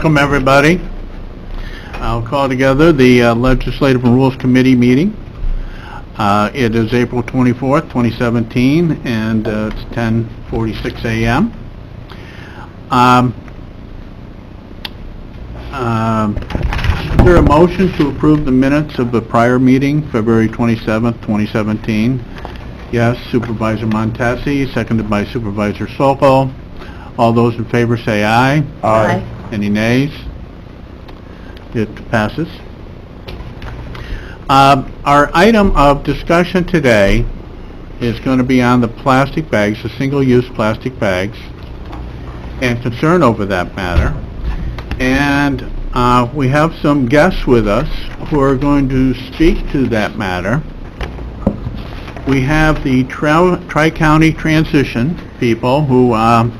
Welcome, everybody. I'll call together the Legislative and Rules Committee meeting. It is April 24th, 2017, and it's 10:46 a.m. Is there a motion to approve the minutes of the prior meeting, February 27th, 2017? Yes, Supervisor Montesi, seconded by Supervisor Sokol. All those in favor say aye. Aye. Any nays? It passes. Our item of discussion today is going to be on the plastic bags, the single-use plastic bags, and concern over that matter. And we have some guests with us who are going to speak to that matter. We have the Tri-County Transition people who are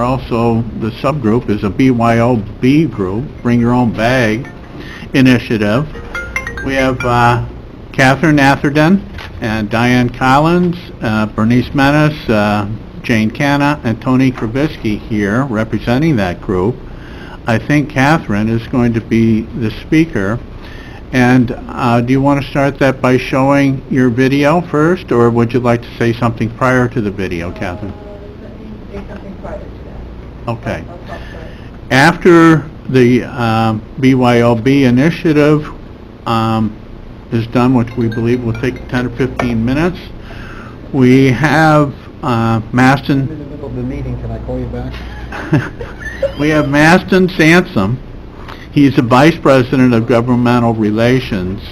also, the subgroup is a BYOB group, Bring Your Own Bag initiative. We have Catherine Atherton and Diane Collins, Bernice Menace, Jane Canna, and Tony Krabisky here representing that group. I think Catherine is going to be the speaker. And do you want to start that by showing your video first, or would you like to say something prior to the video, Catherine? Say something prior to that. Okay. After the BYOB initiative is done, which we believe will take 10 or 15 minutes, we have Maston... I'm in the middle of the meeting. Can I call you back? We have Maston Sansom. He's the Vice President of Governmental Relations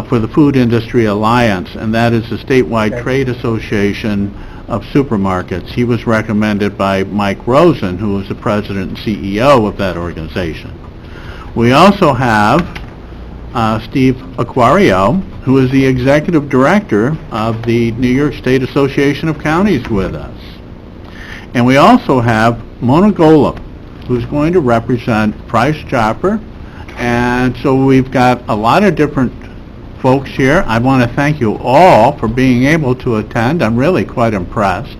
for the Food Industry Alliance, and that is a statewide trade association of supermarkets. He was recommended by Mike Rosen, who is the President and CEO of that organization. We also have Steve Aquario, who is the Executive Director of the New York State Association of Counties with us. And we also have Mona Golub, who's going to represent Price Chopper. And so we've got a lot of different folks here. I want to thank you all for being able to attend. I'm really quite impressed.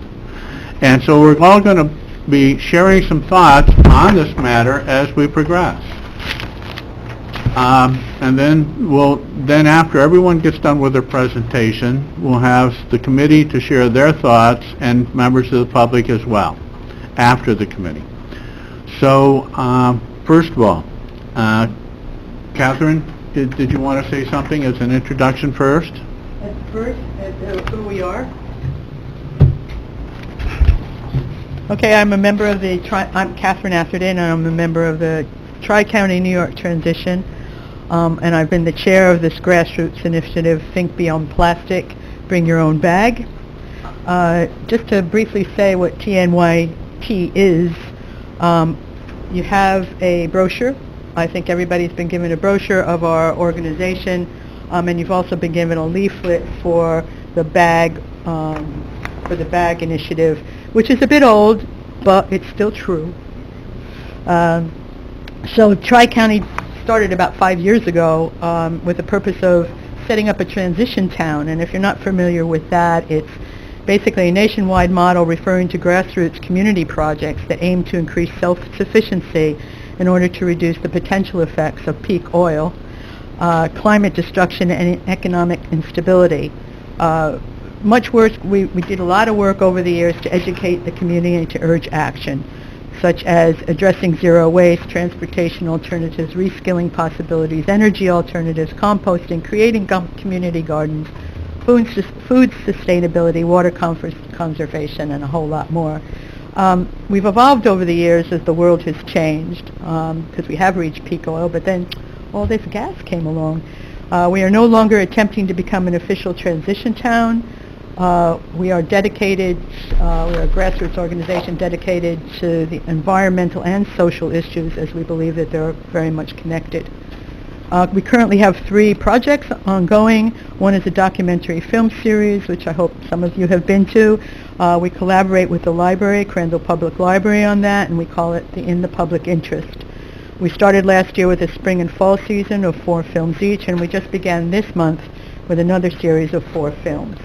And so we're all going to be sharing some thoughts on this matter as we progress. And then after everyone gets done with their presentation, we'll have the committee to share their thoughts and members of the public as well after the committee. So, first of all, Catherine, did you want to say something as an introduction first? First, who we are. Okay, I'm Catherine Atherton, and I'm a member of the Tri-County New York Transition, and I've been the chair of this grassroots initiative, Think Beyond Plastic, Bring Your Own Bag. Just to briefly say what TNYT is, you have a brochure. I think everybody's been given a brochure of our organization, and you've also been given a leaflet for the bag initiative, which is a bit old, but it's still true. So Tri-County started about 5 years ago with the purpose of setting up a transition town, and if you're not familiar with that, it's basically a nationwide model referring to grassroots community projects that aim to increase self-sufficiency in order to reduce the potential effects of peak oil, climate destruction, and economic instability. Much work, we did a lot of work over the years to educate the community and to urge action, such as addressing zero waste, transportation alternatives, reskilling possibilities, energy alternatives, composting, creating community gardens, food sustainability, water conservation, and a whole lot more. We've evolved over the years as the world has changed, because we have reached peak oil, but then all this gas came along. We are no longer attempting to become an official transition town. We are dedicated, we're a grassroots organization dedicated to the environmental and social issues, as we believe that they're very much connected. We currently have 3 projects ongoing. One is a documentary film series, which I hope some of you have been to. We collaborate with the library, Crandall Public Library, on that, and we call it In the Public Interest. We started last year with a spring and fall season of 4 films each, and we just began this month with another series of 4 films.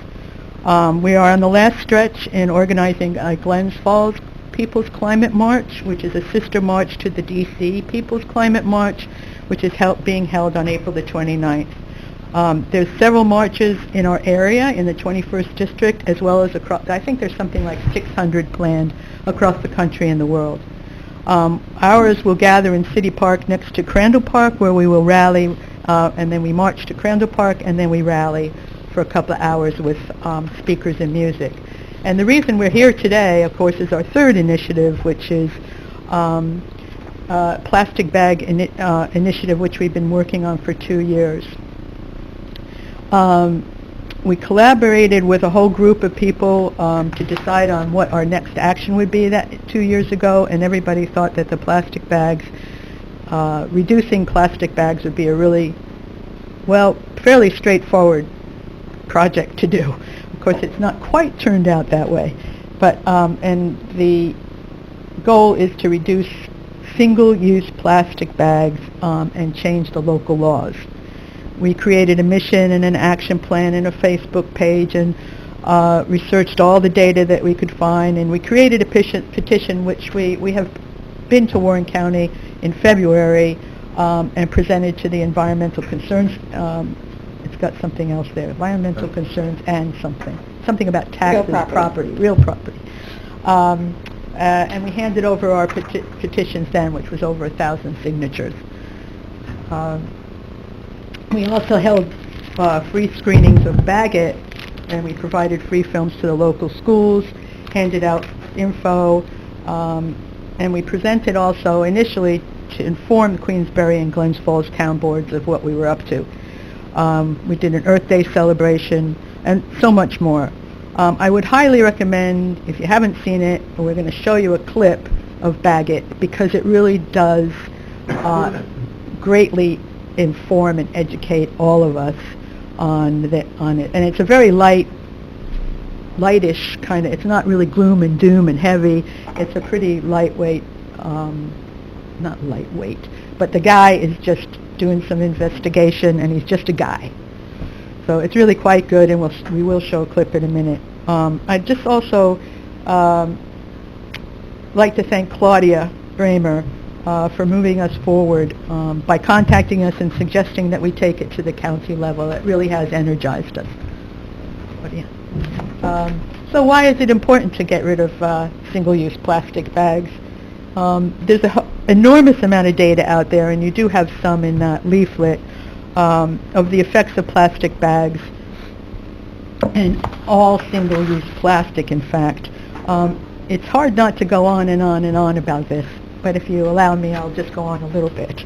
We are on the last stretch in organizing Glens Falls People's Climate March, which is a sister march to the D.C. People's Climate March, which is being held on April the 29th. There's several marches in our area, in the 21st District, as well as across, I think there's something like 600 planned across the country and the world. Ours will gather in City Park next to Crandall Park, where we will rally, and then we march to Crandall Park, and then we rally for a couple of hours with speakers and music. And the reason we're here today, of course, is our third initiative, which is plastic bag initiative, which we've been working on for 2 years. We collaborated with a whole group of people to decide on what our next action would be 2 years ago, and everybody thought that the plastic bags, reducing plastic bags would be a really, fairly straightforward project to do. Of course, it's not quite turned out that way, but and the goal is to reduce single-use plastic bags and change the local laws. We created a mission and an action plan and a Facebook page and researched all the data that we could find, and we created a petition which we have been to Warren County in February and presented to the environmental concerns. It's got something else there, environmental concerns and something about taxes, real property. And we handed over our petitions then, which was over 1,000 signatures. We also held free screenings of Bag It, and we provided free films to the local schools, handed out info, and we presented also initially to inform the Queensbury and Glens Falls town boards of what we were up to. We did an Earth Day celebration, and so much more. I would highly recommend, if you haven't seen it, we're going to show you a clip of Bag It, because it really does greatly inform and educate all of us on it. And it's a very lightish kind of, it's not really gloom and doom and heavy. It's a pretty lightweight, not lightweight, but the guy is just doing some investigation, and he's just a guy. So it's really quite good, and we will show a clip in a minute. I'd just also like to thank Claudia Bramer for moving us forward by contacting us and suggesting that we take it to the county level. It really has energized us. So why is it important to get rid of single-use plastic bags? There's an enormous amount of data out there, and you do have some in that leaflet, of the effects of plastic bags and all single-use plastic, in fact. It's hard not to go on and on and on about this, but if you allow me, I'll just go on a little bit.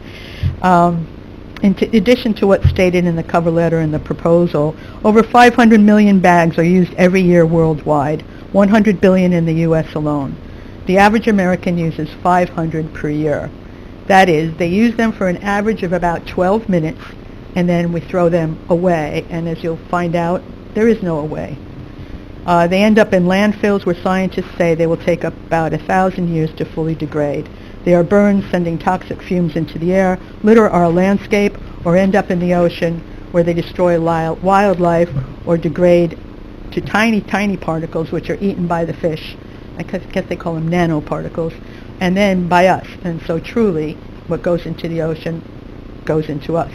In addition to what's stated in the cover letter and the proposal, over 500 million bags are used every year worldwide, 100 billion in the U.S. alone. The average American uses 500 per year. That is, they use them for an average of about 12 minutes, and then we throw them away, and as you'll find out, there is no away. They end up in landfills where scientists say they will take about 1,000 years to fully degrade. They are burned, sending toxic fumes into the air, litter our landscape, or end up in the ocean where they destroy wildlife or degrade to tiny, tiny particles which are eaten by the fish. I guess they call them nanoparticles, and then by us. And so truly, what goes into the ocean goes into us.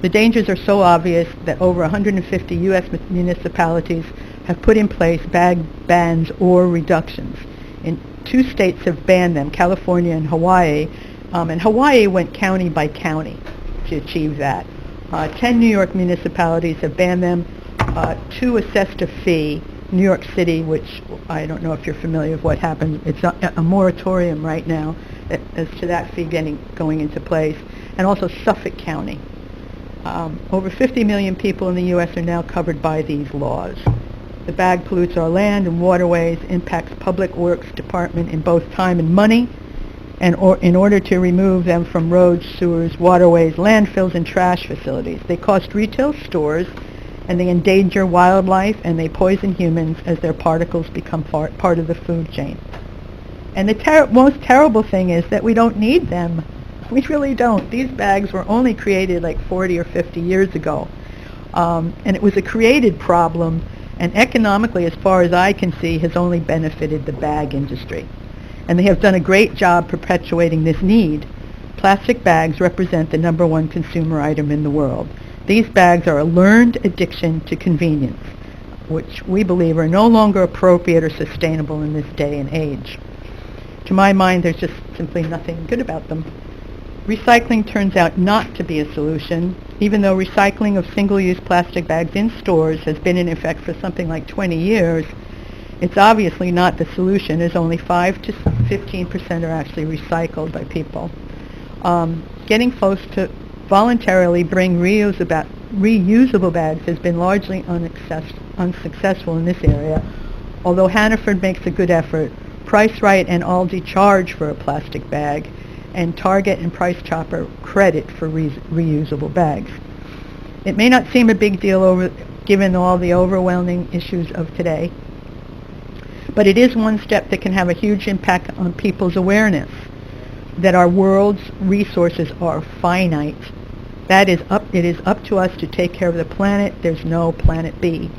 The dangers are so obvious that over 150 U.S. municipalities have put in place bag bans or reductions. In 2 states have banned them, California and Hawaii, and Hawaii went county by county to achieve that. 10 New York municipalities have banned them, 2 assessed a fee. New York City, which I don't know if you're familiar with what happened, it's a moratorium right now as to that fee going into place, and also Suffolk County. Over 50 million people in the U.S. are now covered by these laws. The bag pollutes our land and waterways, impacts Public Works Department in both time and money, and in order to remove them from roads, sewers, waterways, landfills, and trash facilities. They cost retail stores, and they endanger wildlife, and they poison humans as their particles become part of the food chain. And the most terrible thing is that we don't need them. We really don't. These bags were only created like 40 or 50 years ago. And it was a created problem, and economically, as far as I can see, has only benefited the bag industry. and they have done a great job perpetuating this need. Plastic bags represent the number one consumer item in the world. These bags are a learned addiction to convenience, which we believe are no longer appropriate or sustainable in this day and age. To my mind, there's just simply nothing good about them. Recycling turns out not to be a solution. Even though recycling of single-use plastic bags in stores has been in effect for something like 20 years, it's obviously not the solution, as only 5 to 15% are actually recycled by people. Getting folks to voluntarily bring reusable bags has been largely unsuccessful in this area, although Hannaford makes a good effort. Price Right and Aldi charge for a plastic bag, and Target and Price Chopper credit for reusable bags. It may not seem a big deal given all the overwhelming issues of today, but it is one step that can have a huge impact on people's awareness that our world's resources are finite. It is up to us to take care of the planet. There's no planet B.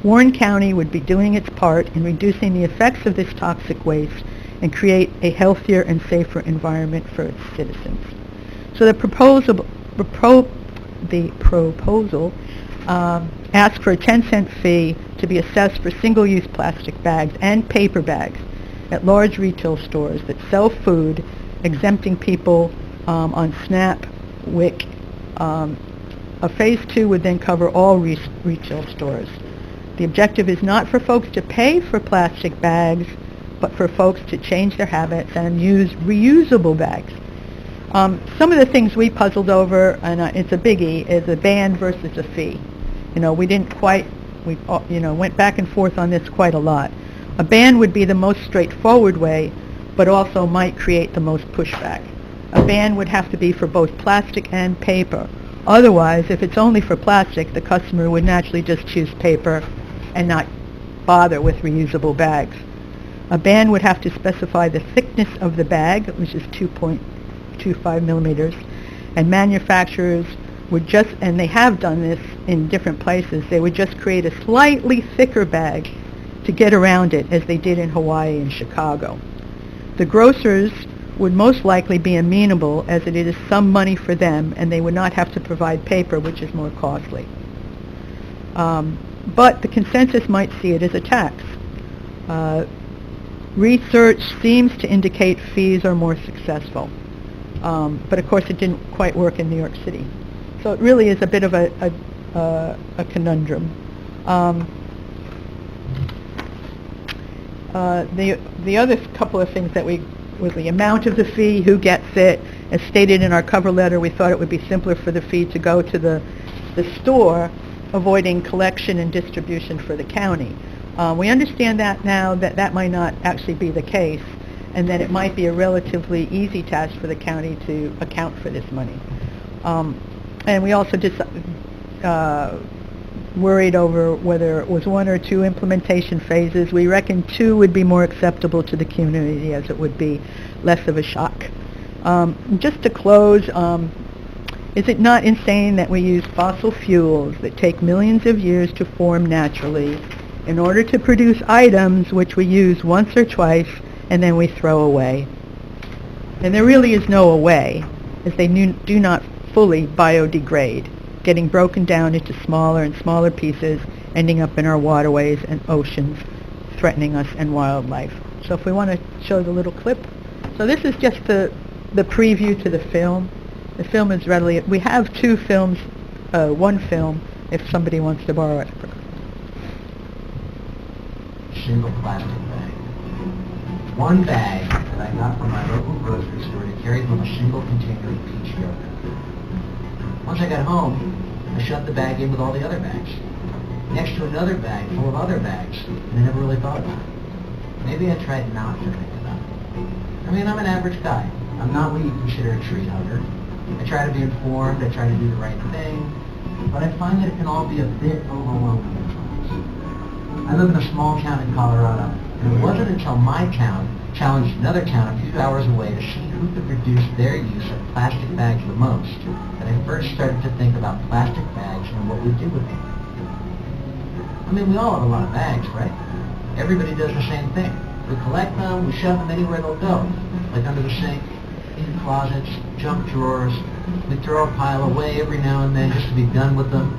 Warren County would be doing its part in reducing the effects of this toxic waste and create a healthier and safer environment for its citizens. So the proposal asks for a 10-cent fee to be assessed for single-use plastic bags and paper bags at large retail stores that sell food, exempting people on SNAP, WIC. A phase 2 would then cover all retail stores. The objective is not for folks to pay for plastic bags, but for folks to change their habits and use reusable bags. Some of the things we puzzled over, and it's a biggie, is a ban versus a fee. We went back and forth on this quite a lot. A ban would be the most straightforward way, but also might create the most pushback. A ban would have to be for both plastic and paper. Otherwise, if it's only for plastic, the customer would naturally just choose paper and not bother with reusable bags. A ban would have to specify the thickness of the bag, which is 2.25 millimeters, and manufacturers would just, and they have done this in different places, they would just create a slightly thicker bag to get around it, as they did in Hawaii and Chicago. The grocers would most likely be amenable, as it is some money for them, and they would not have to provide paper, which is more costly. But the consensus might see it as a tax. Research seems to indicate fees are more successful, but of course it didn't quite work in New York City. So it really is a bit of a conundrum. The other couple of things that was the amount of the fee, who gets it. As stated in our cover letter, we thought it would be simpler for the fee to go to the store, avoiding collection and distribution for the county. We understand that now that might not actually be the case, and that it might be a relatively easy task for the county to account for this money. And we also just worried over whether it was 1 or 2 implementation phases. We reckon 2 would be more acceptable to the community, as it would be less of a shock. Just to close, is it not insane that we use fossil fuels that take millions of years to form naturally in order to produce items which we use once or twice and then we throw away? And there really is no away, as they do not fully biodegrade, getting broken down into smaller and smaller pieces, ending up in our waterways and oceans, threatening us and wildlife. So if we want to show the little clip. So this is just the preview to the film. The film is readily, we have 2 films, 1 film, if somebody wants to borrow it. Single plastic bag. One bag that I got from my local grocery store to carry home a single container of peach yogurt. Once I got home, I shoved the bag in with all the other bags, next to another bag full of other bags, and I never really thought about it. Maybe I tried not to think about it. I mean, I'm an average guy. I'm not what you consider a tree hugger. I try to be informed, I try to do the right thing, but I find that it can all be a bit overwhelming at times. I live in a small town in Colorado, and it wasn't until my town challenged another town a few hours away to see who could reduce their use of plastic bags the most that I first started to think about plastic bags and what we do with them. I mean, we all have a lot of bags, right? Everybody does the same thing. We collect them, we shove them anywhere they'll go, like under the sink, in closets, junk drawers. We throw a pile away every now and then just to be done with them,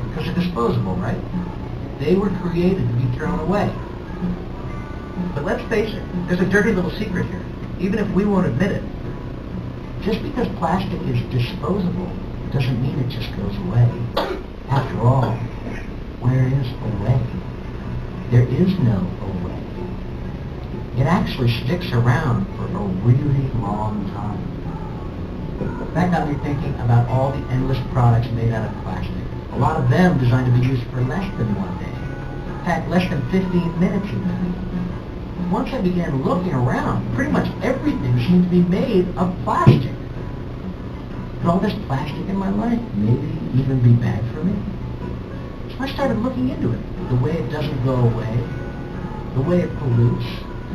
because they're disposable, right? They were created to be thrown away. But let's face it, there's a dirty little secret here, even if we won't admit it. Just because plastic is disposable doesn't mean it just goes away. After all, where is away? There is no away. It actually sticks around for a really long time. That got me thinking about all the endless products made out of plastic. A lot of them designed to be used for less than one day. In fact, less than 15 minutes even. Once I began looking around, pretty much everything seemed to be made of plastic. Could all this plastic in my life maybe even be bad for me? So I started looking into it. The way it doesn't go away, the way it pollutes,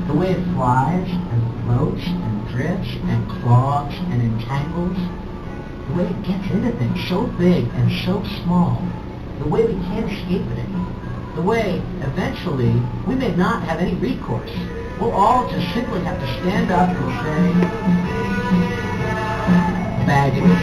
the way it flies and floats and drifts and clogs and entangles, the way it gets into things so big and so small, the way we can't escape it anymore. The way, eventually, we may not have any recourse. We'll all just simply have to stand up and say, baggage.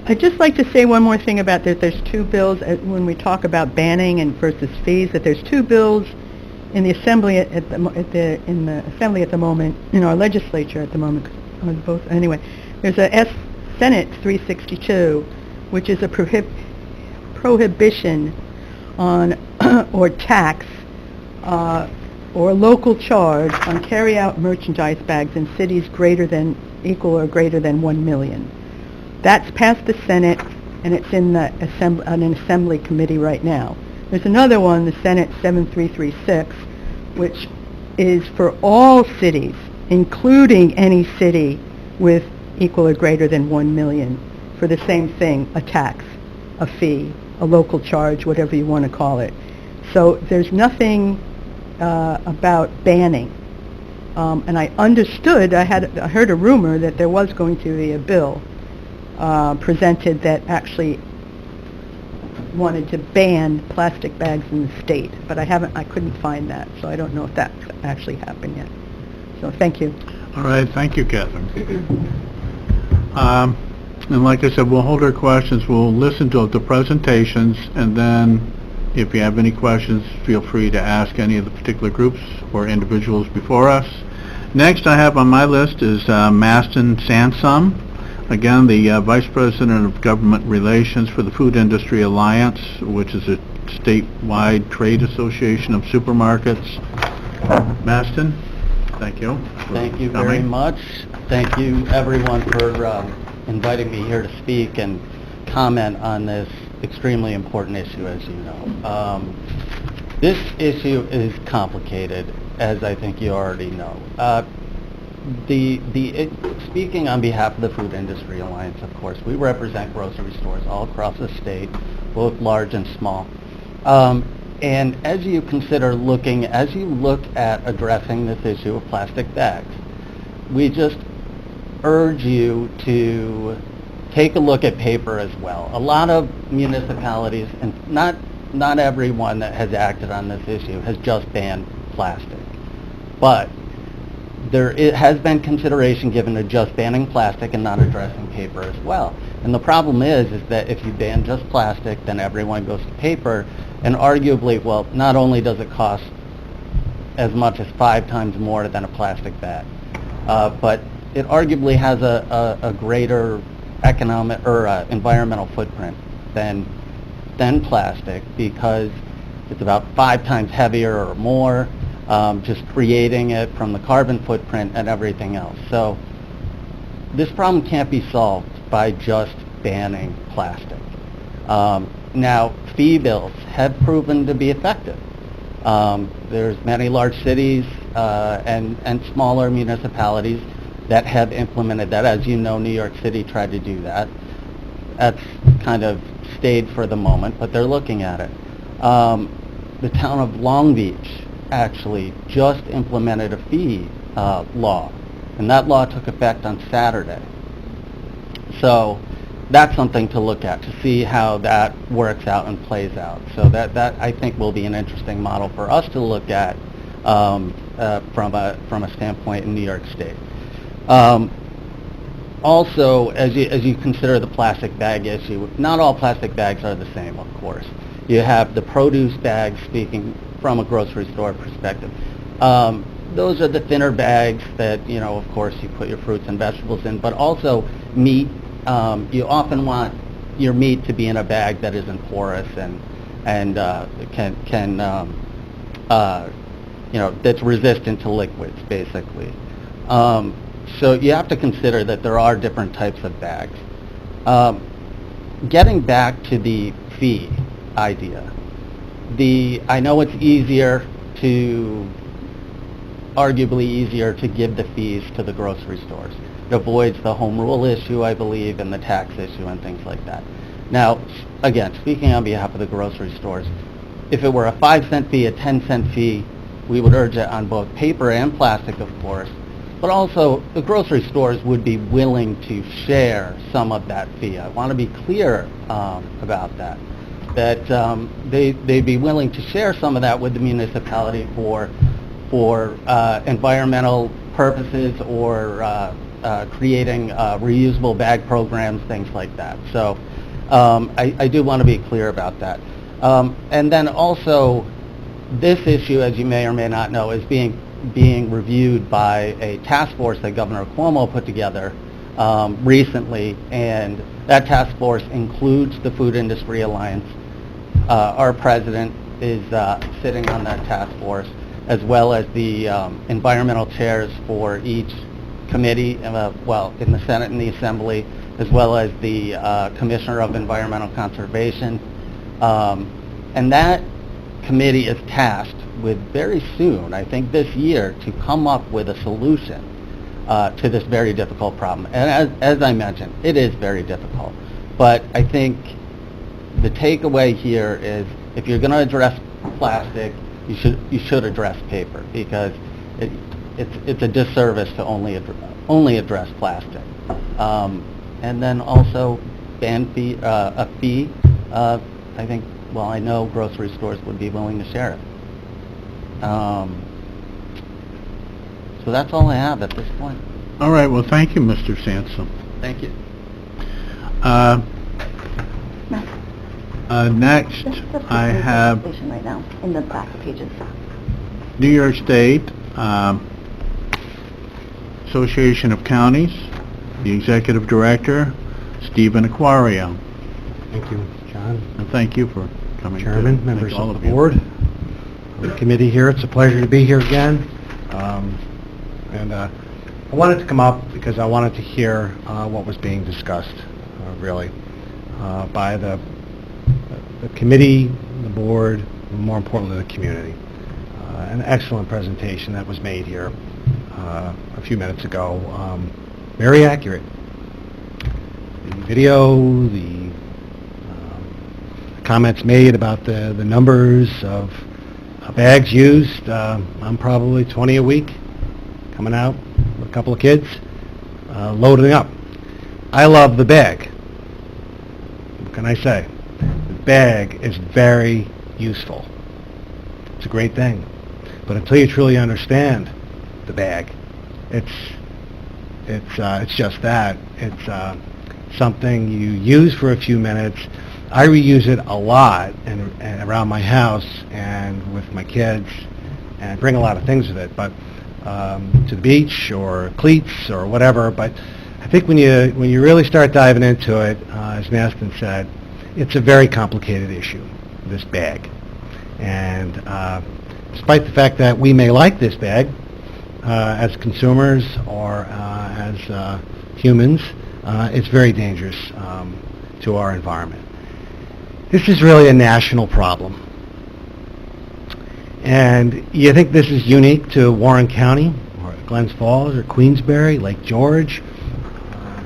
I'd just like to say one more thing about that. There's two bills when we talk about banning and versus fees. That there's two bills in the assembly at the moment, in our legislature at the moment. Both anyway. There's a Senate 362, which is a prohibition on or tax or local charge on carry-out merchandise bags in cities equal or greater than 1 million. That's passed the Senate, and it's in an assembly committee right now. There's another one, the Senate 7336, which is for all cities, including any city with equal or greater than 1 million, for the same thing, a tax, a fee, a local charge, whatever you want to call it. So there's nothing about banning. And I understood, I heard a rumor that there was going to be a bill presented that actually wanted to ban plastic bags in the state, but I couldn't find that, so I don't know if that's actually happened yet. So thank you. All right, thank you, Catherine. And like I said, we'll hold our questions, we'll listen to the presentations, and then if you have any questions, feel free to ask any of the particular groups or individuals before us. Next I have on my list is Maston Sansum. Again, the Vice President of Government Relations for the Food Industry Alliance, which is a statewide trade association of supermarkets. Maston, thank you. Thank you very much. Thank you, everyone, for inviting me here to speak and comment on this extremely important issue, as you know. This issue is complicated, as I think you already know. Speaking on behalf of the Food Industry Alliance, of course, we represent grocery stores all across the state, both large and small. And as you look at addressing this issue of plastic bags, we just urge you to take a look at paper as well. A lot of municipalities, and not everyone that has acted on this issue, has just banned plastic. But it has been consideration given to just banning plastic and not addressing paper as well. And the problem is that if you ban just plastic, then everyone goes to paper, and arguably, well, not only does it cost as much as 5 times more than a plastic bag, but it arguably has a greater economic or environmental footprint than plastic, because it's about 5 times heavier or more, just creating it from the carbon footprint and everything else. So this problem can't be solved by just banning plastic. Now, fee bills have proven to be effective. There's many large cities and smaller municipalities that have implemented that. As you know, New York City tried to do that. That's kind of stayed for the moment, but they're looking at it. The town of Long Beach actually just implemented a fee law, and that law took effect on Saturday. So that's something to look at, to see how that works out and plays out. So that I think will be an interesting model for us to look at from a standpoint in New York State. Also, as you consider the plastic bag issue, not all plastic bags are the same, of course. You have the produce bags, speaking from a grocery store perspective. Those are the thinner bags that, of course, you put your fruits and vegetables in, but also meat. You often want your meat to be in a bag that isn't porous and that's resistant to liquids, basically. So you have to consider that there are different types of bags. Getting back to the fee idea, I know it's arguably easier to give the fees to the grocery stores. It avoids the home rule issue, I believe, and the tax issue and things like that. Now, again, speaking on behalf of the grocery stores, if it were a 5-cent fee, a 10-cent fee, we would urge it on both paper and plastic, of course, but also the grocery stores would be willing to share some of that fee. I want to be clear about that they'd be willing to share some of that with the municipality for environmental purposes or creating reusable bag programs, things like that. So I do want to be clear about that. And then also, this issue, as you may or may not know, is being reviewed by a task force that Governor Cuomo put together recently, and that task force includes the Food Industry Alliance. Our president is sitting on that task force, as well as the environmental chairs for each committee, in the Senate and the Assembly, as well as the Commissioner of Environmental Conservation. And that committee is tasked with very soon, I think this year, to come up with a solution to this very difficult problem. And as I mentioned, it is very difficult. But I think the takeaway here is, if you're going to address plastic, you should address paper, because it's a disservice to only address plastic. And then also ban fee, a fee. I think, I know grocery stores would be willing to share it. So that's all I have at this point. All right, well, thank you, Mr. Sansom. Thank you. Next, I have right now in the back pages. New York State Association of Counties, the Executive Director, Stephen Aquario. Thank you, John. And thank you for coming. Chairman, Thank members all of the you. board, the committee here. It's a pleasure to be here again. I wanted to come up because I wanted to hear what was being discussed, really, by the committee, the board, and more importantly, the community. An excellent presentation that was made here a few minutes ago. Very accurate. The video, the comments made about the numbers of bags used. I'm probably 20 a week, coming out with a couple of kids, loading up. I love the bag. What can I say? The bag is very useful. It's a great thing. But until you truly understand the bag, it's just that. It's something you use for a few minutes. I reuse it a lot and around my house and with my kids, and bring a lot of things with it, but to the beach or cleats or whatever. But I think when you really start diving into it, as Maston said, it's a very complicated issue, this bag. And despite the fact that we may like this bag as consumers or as humans, it's very dangerous to our environment. This is really a national problem. And you think this is unique to Warren County, or Glens Falls or Queensbury, Lake George,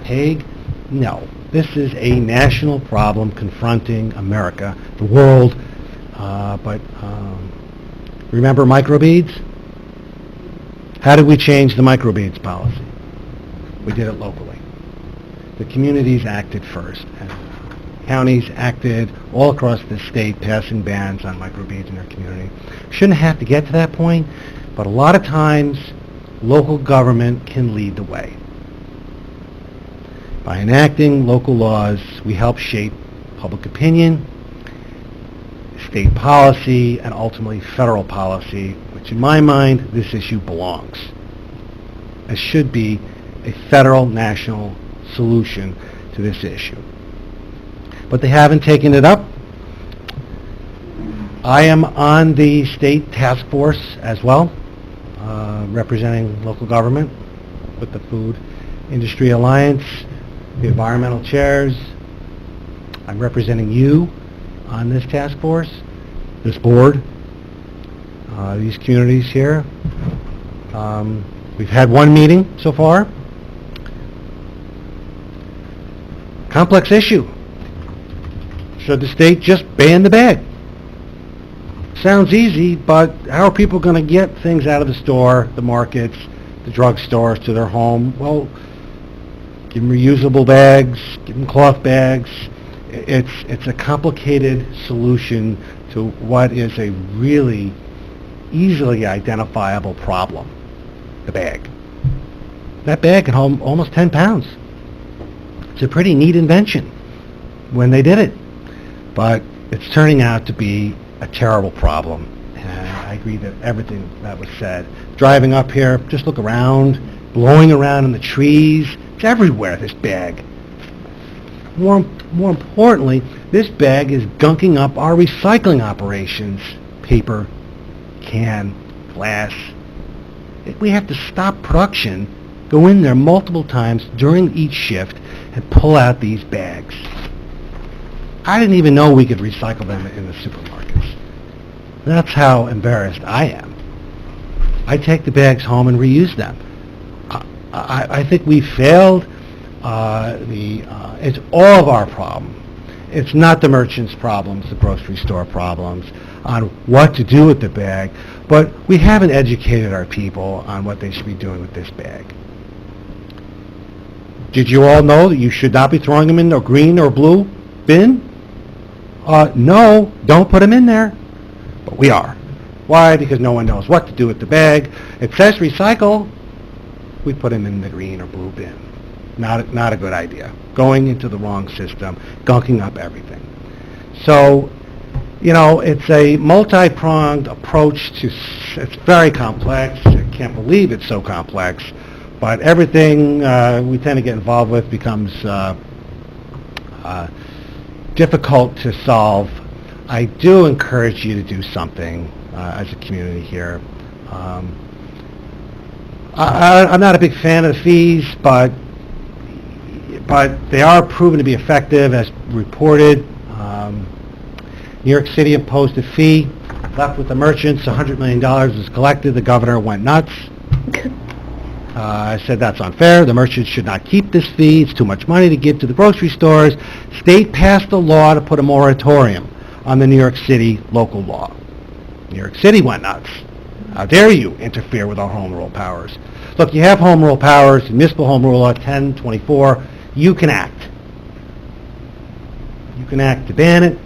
Hague. No. This is a national problem confronting America, the world. But remember microbeads? How did we change the microbeads policy? We did it locally. The communities acted first, and counties acted all across the state, passing bans on microbeads in their community. Shouldn't have to get to that point, but a lot of times local government can lead the way. By enacting local laws, we help shape public opinion, state policy, and ultimately federal policy, which in my mind, this issue belongs. It should be a federal, national solution to this issue. But they haven't taken it up. I am on the state task force as well, representing local government with the Food Industry Alliance, the environmental chairs. I'm representing you on this task force, this board, these communities here. We've had one meeting so far. Complex issue. Should the state just ban the bag? Sounds easy, but how are people going to get things out of the store, the markets, the drugstores to their home? Well, give them reusable bags, give them cloth bags. It's a complicated solution to what is a really easily identifiable problem, the bag. That bag can hold almost 10 pounds. It's a pretty neat invention when they did it, but it's turning out to be a terrible problem. And I agree that everything that was said. Driving up here, just look around, blowing around in the trees. It's everywhere, this bag. More importantly, this bag is gunking up our recycling operations. Paper, can, glass. We have to stop production, go in there multiple times during each shift, and pull out these bags. I didn't even know we could recycle them in the supermarkets. That's how embarrassed I am. I take the bags home and reuse them. I think we failed. It's all of our problem. It's not the merchants' problems, the grocery store problems, on what to do with the bag, but we haven't educated our people on what they should be doing with this bag. Did you all know that you should not be throwing them in a green or blue bin? No, don't put them in there. But we are. Why? Because no one knows what to do with the bag. It says recycle. We put them in the green or blue bin. Not a good idea. Going into the wrong system, gunking up everything. So, it's a multi-pronged approach to, it's very complex. I can't believe it's so complex. But everything we tend to get involved with becomes difficult to solve. I do encourage you to do something as a community here. I'm not a big fan of the fees, but they are proven to be effective as reported. New York City imposed a fee, left with the merchants, $100 million was collected, the governor went nuts. I said that's unfair, the merchants should not keep this fee, it's too much money to give to the grocery stores. State passed a law to put a moratorium on the New York City local law. New York City went nuts. How dare you interfere with our home rule powers? Look, you have home rule powers, municipal home rule law 1024, you can act. You can act to ban it,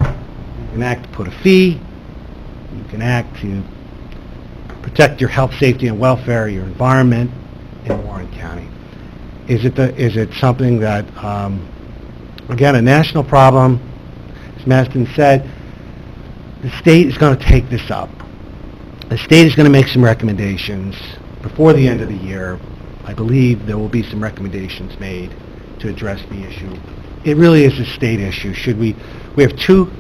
you can act to put a fee, you can act to protect your health, safety, and welfare, your environment in Warren County. Is it something that, again, a national problem? As Mastin said, the state is going to take this up. The state is going to make some recommendations before the end of the year. I believe there will be some recommendations made to address the issue. It really is a state issue. We have two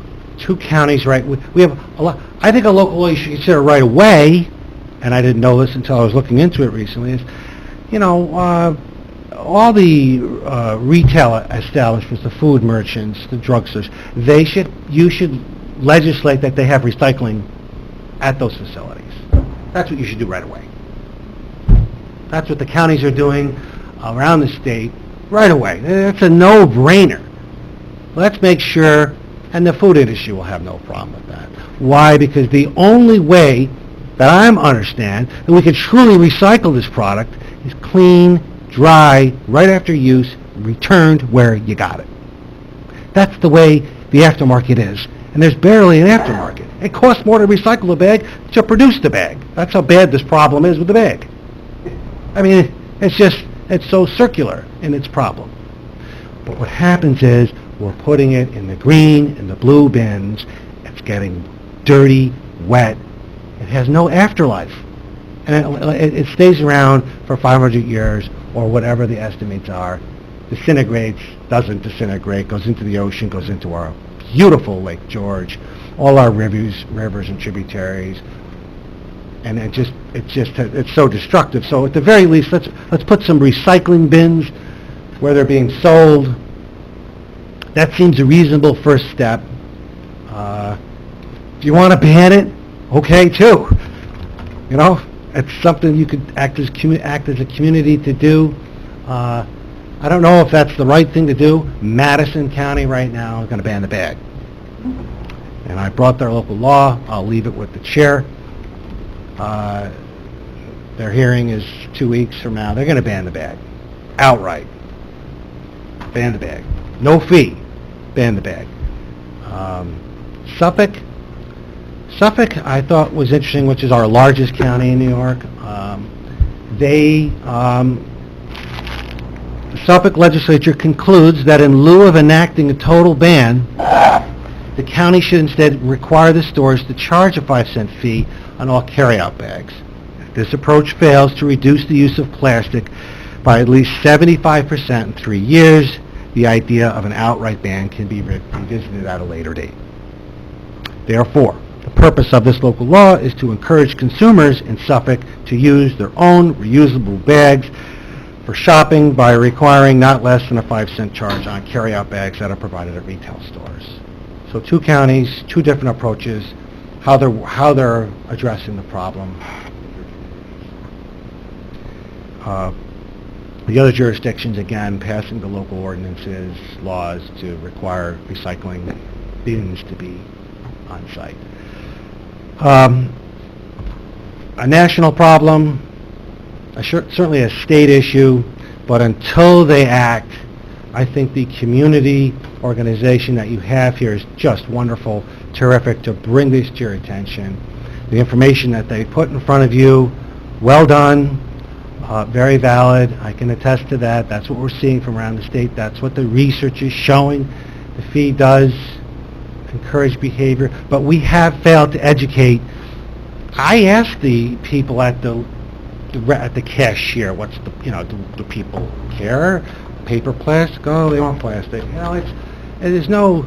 counties, right? We have a lot. I think a local law you should consider right away, and I didn't know this until I was looking into it recently, is, all the retail establishments, the food merchants, the drugstores, you should legislate that they have recycling at those facilities. That's what you should do right away. That's what the counties are doing around the state right away. It's a no-brainer. Let's make sure, and the food industry will have no problem with that. Why? Because the only way that I understand that we can truly recycle this product is clean, dry, right after use, returned where you got it. That's the way the aftermarket is. And there's barely an aftermarket. It costs more to recycle a bag than to produce the bag. That's how bad this problem is with the bag. I mean, it's so circular in its problem. But what happens is we're putting it in the green and the blue bins. It's getting dirty, wet. It has no afterlife. And it stays around for 500 years or whatever the estimates are. Disintegrates, doesn't disintegrate, goes into the ocean, goes into our beautiful Lake George, all our rivers and tributaries. And it's so destructive. So at the very least, let's put some recycling bins where they're being sold. That seems a reasonable first step. If you want to ban it, okay too. You know, it's something you could act as a community to do. I don't know if that's the right thing to do. Madison County right now is going to ban the bag. And I brought their local law. I'll leave it with the chair. Their hearing is 2 weeks from now. They're going to ban the bag. Outright. Ban the bag. No fee. Ban the bag. Suffolk, I thought was interesting, which is our largest county in New York. The Suffolk legislature concludes that in lieu of enacting a total ban, the county should instead require the stores to charge a 5-cent fee on all carryout bags. If this approach fails to reduce the use of plastic by at least 75% in 3 years, the idea of an outright ban can be revisited at a later date. Therefore, the purpose of this local law is to encourage consumers in Suffolk to use their own reusable bags for shopping by requiring not less than a 5-cent charge on carryout bags that are provided at retail stores. So 2 counties, 2 different approaches, how they're addressing the problem. The other jurisdictions, again, passing the local ordinances, laws to require recycling bins to be on site. A national problem, certainly a state issue, but until they act, I think the community organization that you have here is just wonderful, terrific to bring this to your attention. The information that they put in front of you, well done, very valid. I can attest to that. That's what we're seeing from around the state. That's what the research is showing. The fee does encourage behavior, but we have failed to educate. I asked the people at the cashier, what's the, do people care? Paper, plastic? Oh, they want plastic. There's no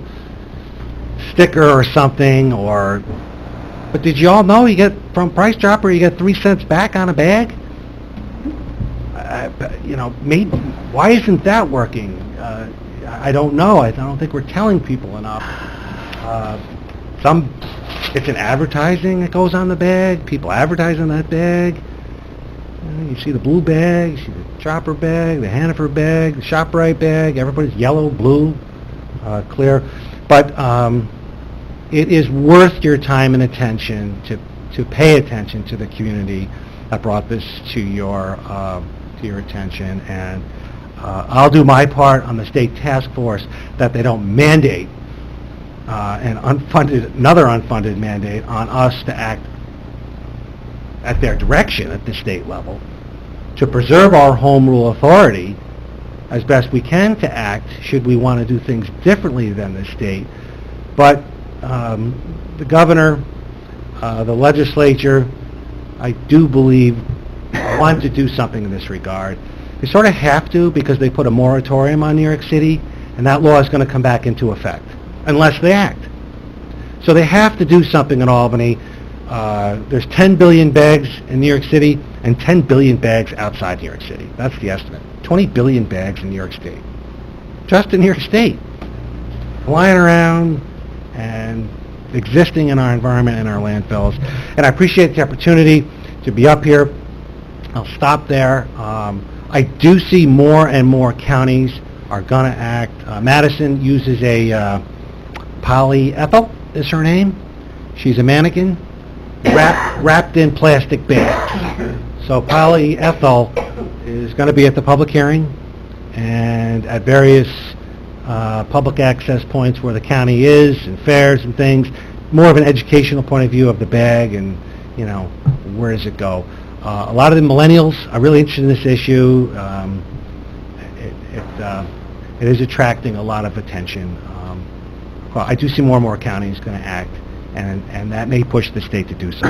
sticker or something, but did you all know you get, from Price Dropper, you get 3 cents back on a bag? Maybe, why isn't that working? I don't know. I don't think we're telling people enough. It's an advertising that goes on the bag. People advertise on that bag. You see the blue bag, you see the Chopper bag, the Hannaford bag, the ShopRite bag. Everybody's yellow, blue, clear. But it is worth your time and attention to pay attention to the community that brought this to your attention. And I'll do my part on the state task force that they don't mandate another unfunded mandate on us to act at their direction at the state level to preserve our home rule authority as best we can to act should we want to do things differently than the state. But the governor, the legislature, I do believe want to do something in this regard. They sort of have to because they put a moratorium on New York City, and that law is going to come back into effect unless they act. So they have to do something in Albany. There's 10 billion bags in New York City and 10 billion bags outside New York City. That's the estimate. 20 billion bags in New York State. Just in New York State. Flying around and existing in our environment and our landfills. And I appreciate the opportunity to be up here I'll stop there. I do see more and more counties are going to act. Madison uses a polyethyl, is her name. She's a mannequin wrapped in plastic bags. So polyethyl is going to be at the public hearing and at various public access points where the county is and fairs and things. More of an educational point of view of the bag and, you know, where does it go. A lot of the millennials are really interested in this issue. It is attracting a lot of attention. Well, I do see more and more counties going to act, and that may push the state to do so.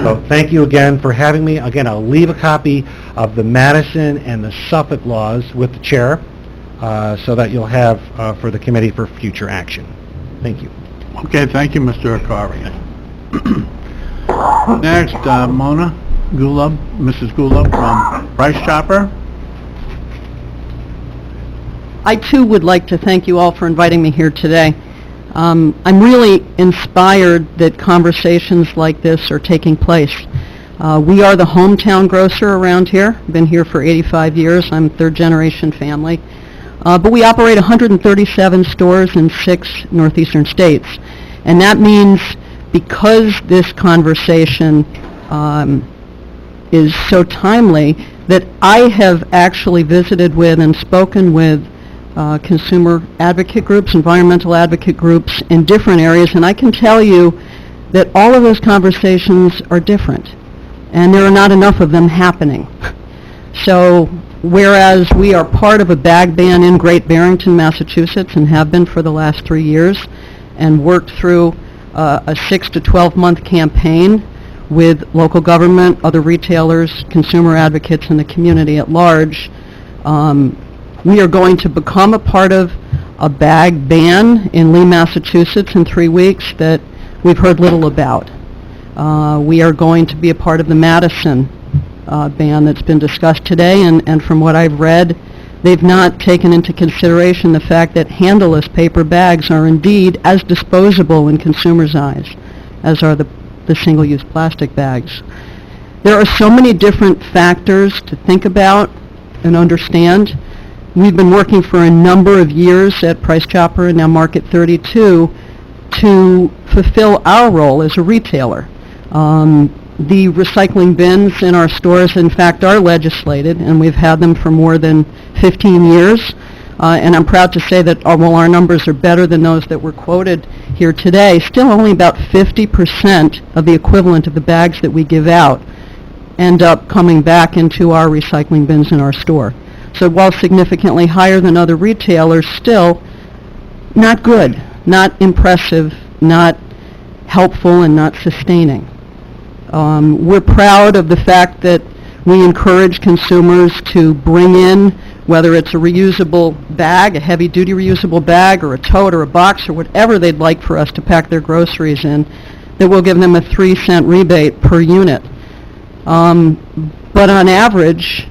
So thank you again for having me. Again, I'll leave a copy of the Madison and the Suffolk laws with the chair so that you'll have for the committee for future action. Thank you. Okay, thank you, Mr. Akari. Next, Mona Gulab, Mrs. Gulab from Price Chopper. I too would like to thank you all for inviting me here today. I'm really inspired that conversations like this are taking place. We are the hometown grocer around here. Been here for 85 years. I'm third generation family. But we operate 137 stores in 6 northeastern states. And that means because this conversation is so timely that I have actually visited with and spoken with consumer advocate groups, environmental advocate groups in different areas, and I can tell you that all of those conversations are different, and there are not enough of them happening. So whereas we are part of a bag ban in Great Barrington, Massachusetts, and have been for the last 3 years, and worked through a 6 to 12 month campaign with local government, other retailers, consumer advocates, and the community at large, we are going to become a part of a bag ban in Lee, Massachusetts in 3 weeks that we've heard little about. We are going to be a part of the Madison ban that's been discussed today, and from what I've read, they've not taken into consideration the fact that handleless paper bags are indeed as disposable in consumers' eyes as are the single-use plastic bags. There are so many different factors to think about and understand. We've been working for a number of years at Price Chopper and now Market 32 to fulfill our role as a retailer. The recycling bins in our stores, in fact, are legislated, and we've had them for more than 15 years. And I'm proud to say that while our numbers are better than those that were quoted here today, still only about 50% of the equivalent of the bags that we give out end up coming back into our recycling bins in our store. So while significantly higher than other retailers, still not good, not impressive, not helpful, and not sustaining. We're proud of the fact that we encourage consumers to bring in, whether it's a reusable bag, a heavy-duty reusable bag, or a tote or a box, or whatever they'd like for us to pack their groceries in, that we'll give them a 3-cent rebate per unit. But on average,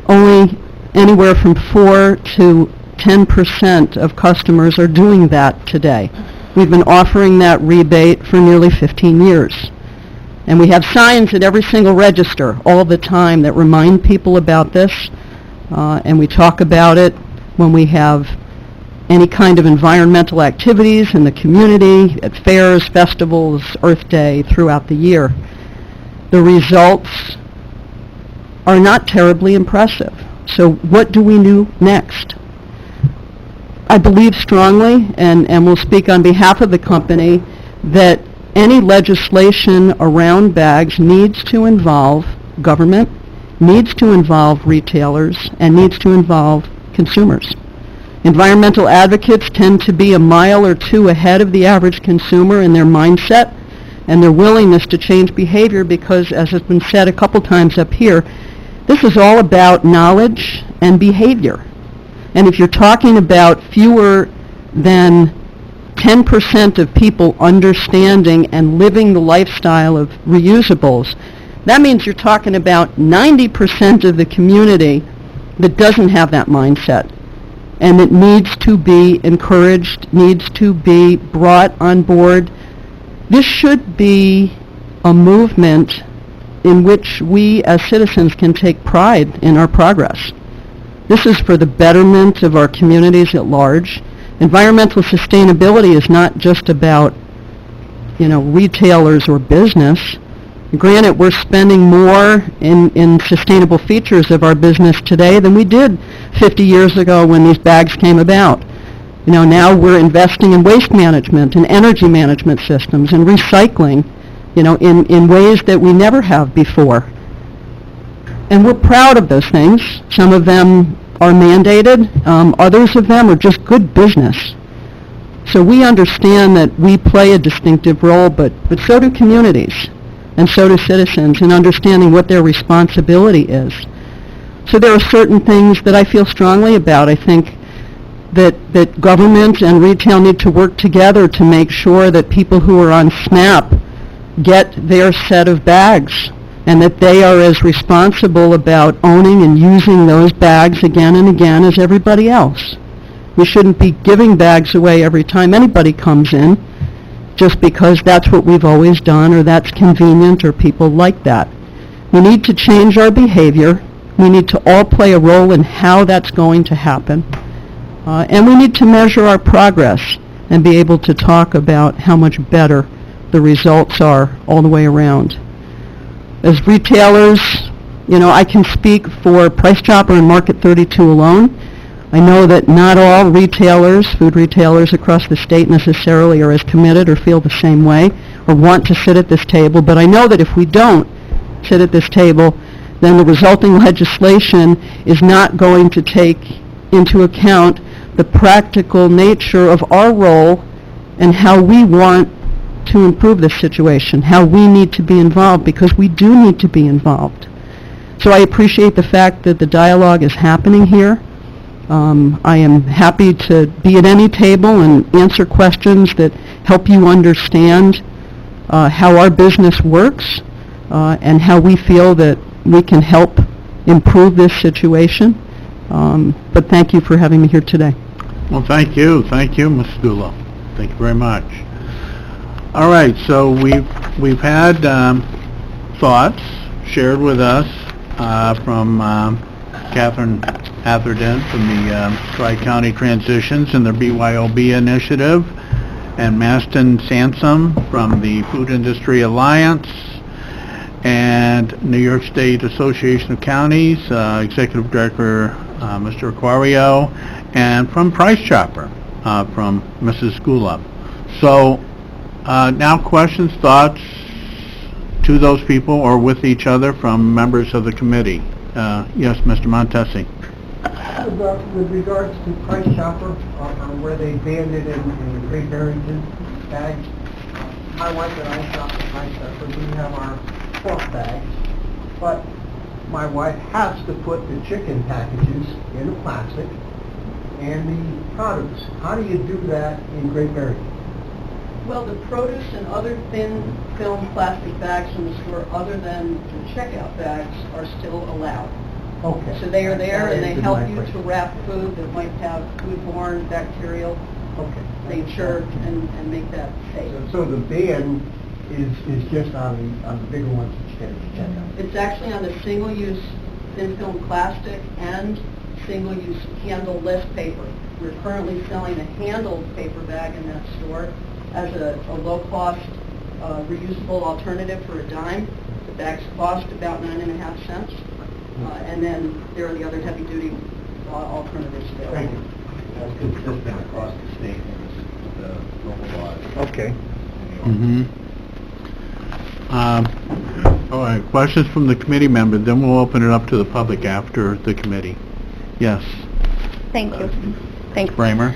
only anywhere from 4 to 10% of customers are doing that today. We've been offering that rebate for nearly 15 years. And we have signs at every single register all the time that remind people about this, and we talk about it when we have any kind of environmental activities in the community, at fairs, festivals, Earth Day, throughout the year. The results are not terribly impressive. So what do we do next? I believe strongly, and will speak on behalf of the company, that any legislation around bags needs to involve government, needs to involve retailers, and needs to involve consumers. Environmental advocates tend to be a mile or two ahead of the average consumer in their mindset and their willingness to change behavior because, as has been said a couple times up here, this is all about knowledge and behavior. And if you're talking about fewer than 10% of people understanding and living the lifestyle of reusables, that means you're talking about 90% of the community that doesn't have that mindset, and it needs to be encouraged, needs to be brought on board. This should be a movement in which we as citizens can take pride in our progress. This is for the betterment of our communities at large. Environmental sustainability is not just about, retailers or business. Granted, we're spending more in sustainable features of our business today than we did 50 years ago when these bags came about. Now we're investing in waste management and energy management systems and recycling, in ways that we never have before. And we're proud of those things. Some of them are mandated. Others of them are just good business. So we understand that we play a distinctive role, but so do communities, and so do citizens in understanding what their responsibility is. So there are certain things that I feel strongly about. I think that government and retail need to work together to make sure that people who are on SNAP get their set of bags, and that they are as responsible about owning and using those bags again and again as everybody else. We shouldn't be giving bags away every time anybody comes in, just because that's what we've always done, or that's convenient, or people like that. We need to change our behavior. We need to all play a role in how that's going to happen. And we need to measure our progress and be able to talk about how much better the results are all the way around. As retailers, I can speak for Price Chopper and Market 32 alone. I know that not all retailers, food retailers across the state necessarily are as committed or feel the same way or want to sit at this table, but I know that if we don't sit at this table, then the resulting legislation is not going to take into account the practical nature of our role and how we want to improve this situation, how we need to be involved, because we do need to be involved. So I appreciate the fact that the dialogue is happening here. I am happy to be at any table and answer questions that help you understand how our business works and how we feel that we can help improve this situation. But thank you for having me here today. Well, thank you, Ms. Gula. Thank you very much. All right, so we've had thoughts shared with us from Catherine Atherton from the Tri-County Transitions and their BYOB initiative, and Maston Sansom from the Food Industry Alliance, and New York State Association of Counties, Executive Director Mr. Aquario, and from Price Chopper, from Mrs. Gula. So now questions, thoughts to those people or with each other from members of the committee. Yes, Mr. Montesi. With regards to Price Chopper, where they banned it in the Great Barrington bags, my wife and I shop at Price Chopper. We have our cloth bags, but my wife has to put the chicken packages in the plastic and the produce. How do you do that in Great Barrington? Well, the produce and other thin film plastic bags from the store other than the checkout bags are still allowed. Okay. So they are there and they answered help my you question. to wrap food that might have foodborne, bacterial nature and make that safe. So the ban is just on the bigger ones that you get at the checkout? It's actually on the single-use thin film plastic and single-use handle-less paper. We're currently selling a handled paper bag in that store as a low-cost, reusable alternative for a dime. The bags cost about 9.5 cents. And then there are the other heavy-duty alternatives available. Thank you. That's consistent across the state and the local laws. Okay. Mm-hmm. All right, questions from the committee members, then we'll open it up to the public after the committee. Yes, Thank you. Thanks. Bramer?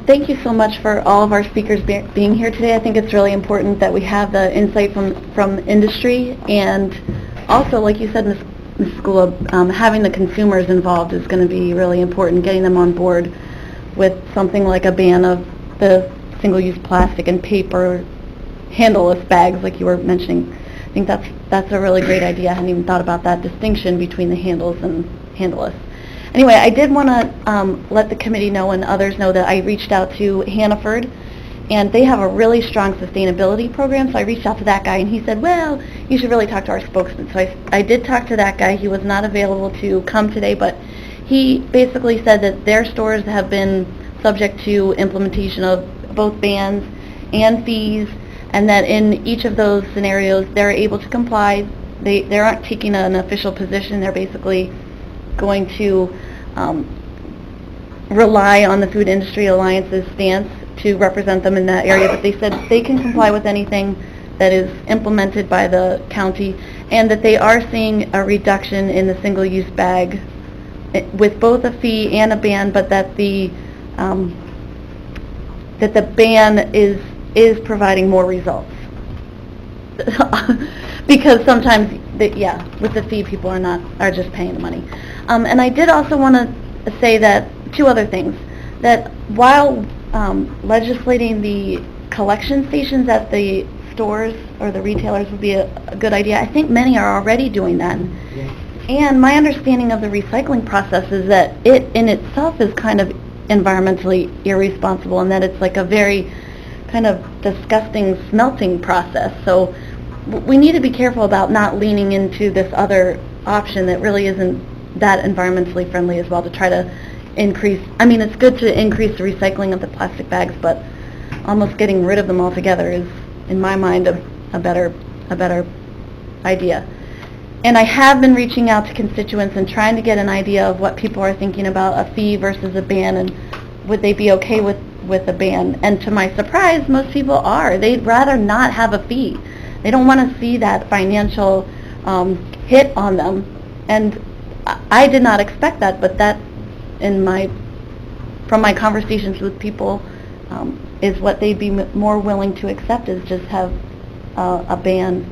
Thank you so much for all of our speakers being here today. I think it's really important that we have the insight from industry, and also, like you said, Ms. Skula, having the consumers involved is going to be really important, getting them on board with something like a ban of the single-use plastic and paper handleless bags, like you were mentioning. I think that's a really great idea. I hadn't even thought about that distinction between the handles and handleless. Anyway, I did want to let the committee know and others know that I reached out to Hannaford, and they have a really strong sustainability program, so I reached out to that guy, and he said, well, you should really talk to our spokesman. So I did talk to that guy. He was not available to come today, but he basically said that their stores have been subject to implementation of both bans and fees, and that in each of those scenarios they're able to comply. They aren't taking an official position. They're basically going to rely on the Food Industry Alliance's stance to represent them in that area, but they said they can comply with anything that is implemented by the county, and that they are seeing a reduction in the single-use bag with both a fee and a ban, but that the ban is providing more results. Because sometimes, with the fee, people are just paying the money. And I did also want to say that two other things. That while legislating the collection stations at the stores or the retailers would be a good idea, I think many are already doing that. And my understanding of the recycling process is that it in itself is kind of environmentally irresponsible, and that it's like a very kind of disgusting smelting process. So we need to be careful about not leaning into this other option that really isn't that environmentally friendly as well, to try to increase, I mean, it's good to increase the recycling of the plastic bags, but almost getting rid of them altogether is, in my mind, a better idea. And I have been reaching out to constituents and trying to get an idea of what people are thinking about a fee versus a ban, and would they be okay with a ban. And to my surprise, most people are. They'd rather not have a fee. They don't want to see that financial hit on them. And I did not expect that, but that, from my conversations with people, is what they'd be more willing to accept, is just have a ban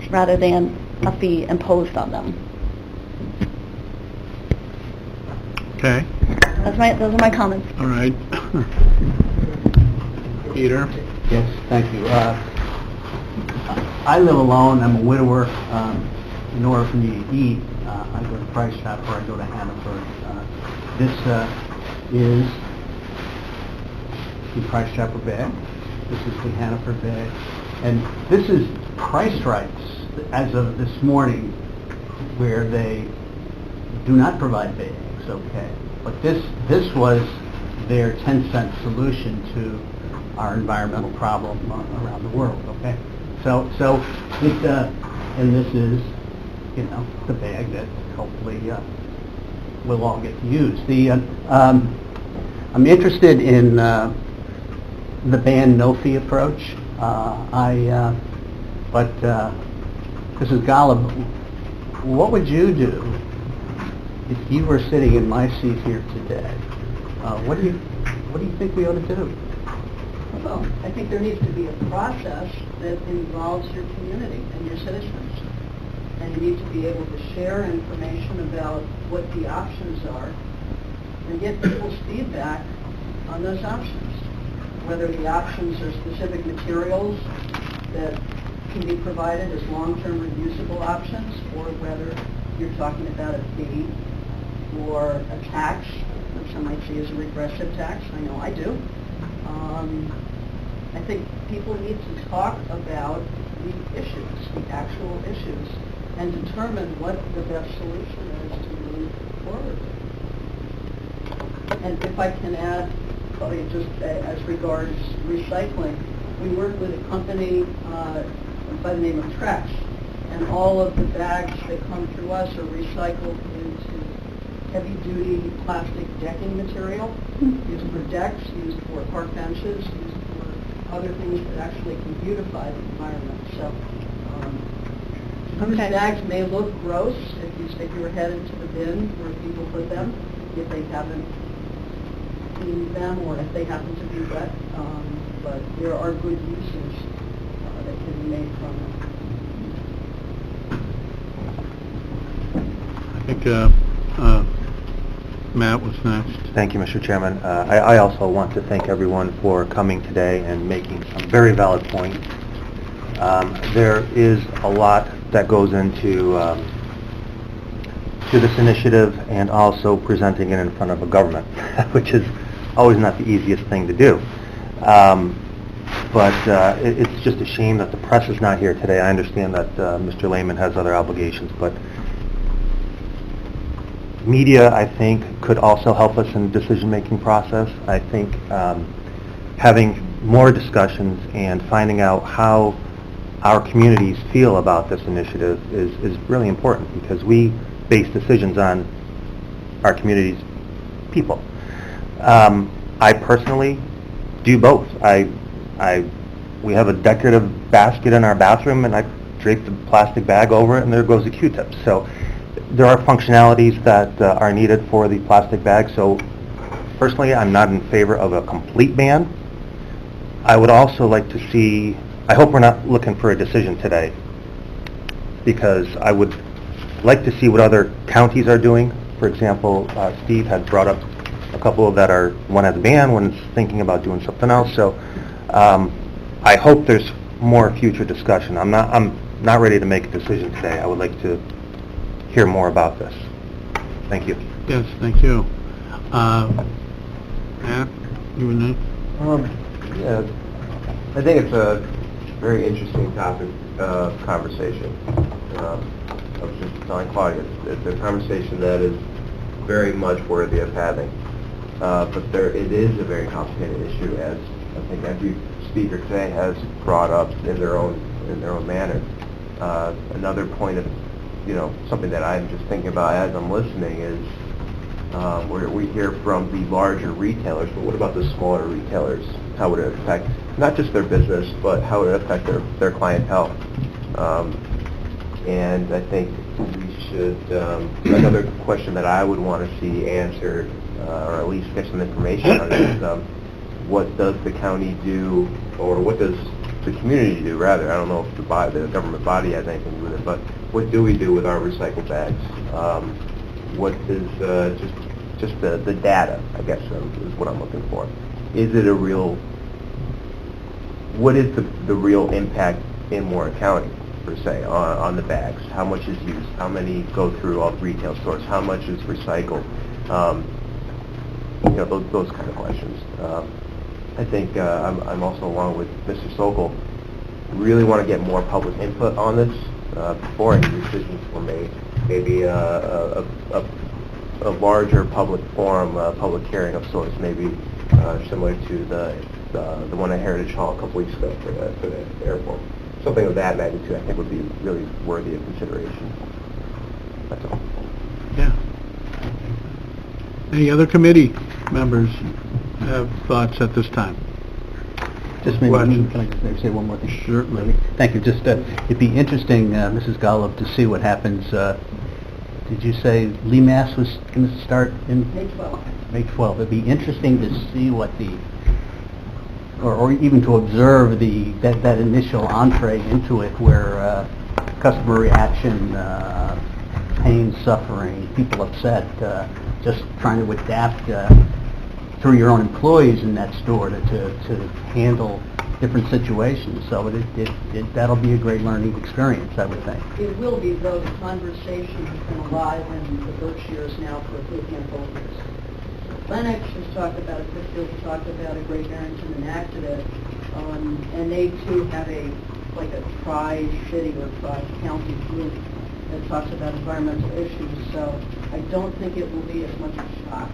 rather than a fee imposed on them. Okay. Those are my comments. All right. Peter? Yes, thank you. I live alone. I'm a widower. In order for me to eat, I go to Price Chopper, I go to Hannaford. This is the Price Chopper bag. This is the Hannaford bag. And this is Price Rights as of this morning, where they do not provide bags, okay? But this was their 10-cent solution to our environmental problem around the world, okay? So it, and this is, the bag that hopefully we'll all get to use. I'm interested in the ban no fee approach. Mrs. Golub, what would you do if you were sitting in my seat here today? What do you think we ought to do? Well, I think there needs to be a process that involves your community and your citizens. And you need to be able to share information about what the options are and get people's feedback on those options. Whether the options are specific materials that can be provided as long-term reusable options, or whether you're talking about a fee or a tax, which some might see as a regressive tax. I know I do. I think people need to talk about the issues, the actual issues, and determine what the best solution is to move forward. And if I can add, probably just as regards recycling, we work with a company by the name of Trex, and all of the bags that come through us are recycled into heavy-duty plastic decking material, used for decks, used for park benches, used for other things that actually can beautify the environment. So these bags may look gross if you stick your head into the bin where people put them, if they haven't cleaned them or if they happen to be wet. But there are good uses that can be made from them. I think Matt was next. Thank you, Mr. Chairman. I also want to thank everyone for coming today and making some very valid points. There is a lot that goes into to this initiative, and also presenting it in front of a government, which is always not the easiest thing to do. but it's just a shame that the press is not here today. I understand that Mr. Lehman has other obligations, but media, I think, could also help us in the decision-making process. I think having more discussions and finding out how our communities feel about this initiative is really important, because we base decisions on our community's people. I personally do both. We have a decorative basket in our bathroom, and I drape the plastic bag over it, and there goes the Q-tips. So there are functionalities that are needed for the plastic bag. So personally, I'm not in favor of a complete ban. I would also like to see, I hope we're not looking for a decision today, because I would like to see what other counties are doing. For example, Steve had brought up a couple that are, one has a ban, one's thinking about doing something else. So I hope there's more future discussion. I'm not ready to make a decision today. I would like to hear more about this. Thank you. Yes, thank you. Matt, you were next? Yeah, I think it's a very interesting topic of conversation. I was just telling Claudia, it's a conversation that is very much worthy of having. But it is a very complicated issue, as I think every speaker today has brought up in their own manner. Another point of, something that I'm just thinking about as I'm listening is we hear from the larger retailers, but what about the smaller retailers? How would it affect not just their business, but how would it affect their clientele? And I think we should, another question that I would want to see answered, or at least get some information on is, what does the county do, or what does the community do, rather? I don't know if the government body has anything to do with it, but what do we do with our recycled bags? What is just the data, I guess, is what I'm looking for. Is it what is the real impact in Warren County, per se, on the bags? How much is used? How many go through all the retail stores? How much is recycled? Those kind of questions. I think I'm also, along with Mr. Sokol, really want to get more public input on this before any decisions were made. Maybe a larger public forum, public hearing of sorts, maybe similar to the one at Heritage Hall a couple weeks ago for the airport. Something of that magnitude, I think, would be really worthy of consideration. That's all. Yeah. Any other committee members have thoughts at this time? Just maybe, Question. can I just maybe say one more thing? Certainly. Thank you. Just, it'd be interesting, Mrs. Golub, to see what happens. Did you say Mass was going to start in May 12th. May 12th? It'd be interesting to see what or even to observe that initial entree into it, where customer reaction, pain, suffering, people upset, just trying to adapt through your own employees in that store to handle different situations. So that'll be a great learning experience, I would think. It will be, though the conversation has been alive in the Berkshires now for a good handful of years. Lennox has talked about it, Pittsfield has talked about it, Great Barrington enacted it, and they too have a tri-city or tri-county group that talks about environmental issues, so I don't think it will be as much a shock.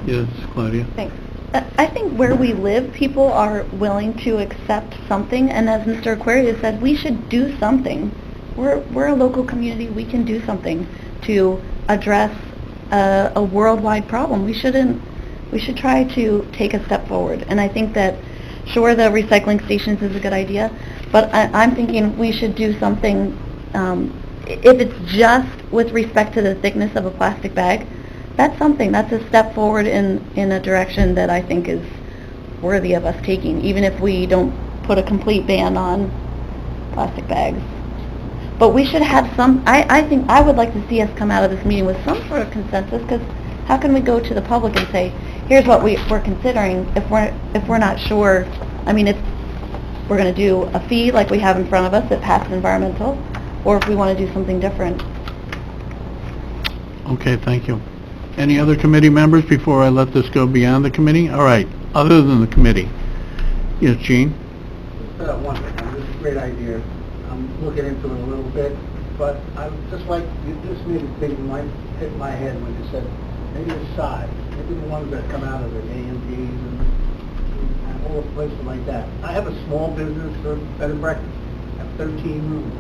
Yes, Claudia? Thanks. I think where we live, people are willing to accept something, and as Mr. Aquarius said, we should do something. We're a local community. We can do something to address a worldwide problem. We should try to take a step forward. And I think that, sure, the recycling stations is a good idea, but I'm thinking we should do something, if it's just with respect to the thickness of a plastic bag, that's a step forward in a direction that I think is worthy of us taking, even if we don't put a complete ban on plastic bags. But we should have I think I would like to see us come out of this meeting with some sort of consensus, because how can we go to the public and say, here's what we're considering if we're not sure? I mean, if we're going to do a fee like we have in front of us that passes environmental, or if we want to do something different. Okay, thank you. Any other committee members before I let this go beyond the committee? All right. other than the committee. Yes, Gene? One thing, this is a great idea. I'm looking into it a little bit, but I would just like, you just made a big light hit my head when you said, maybe the size, maybe the ones that come out of the AMPs and all places like that. I have a small business for bed and breakfast. I have 13 rooms.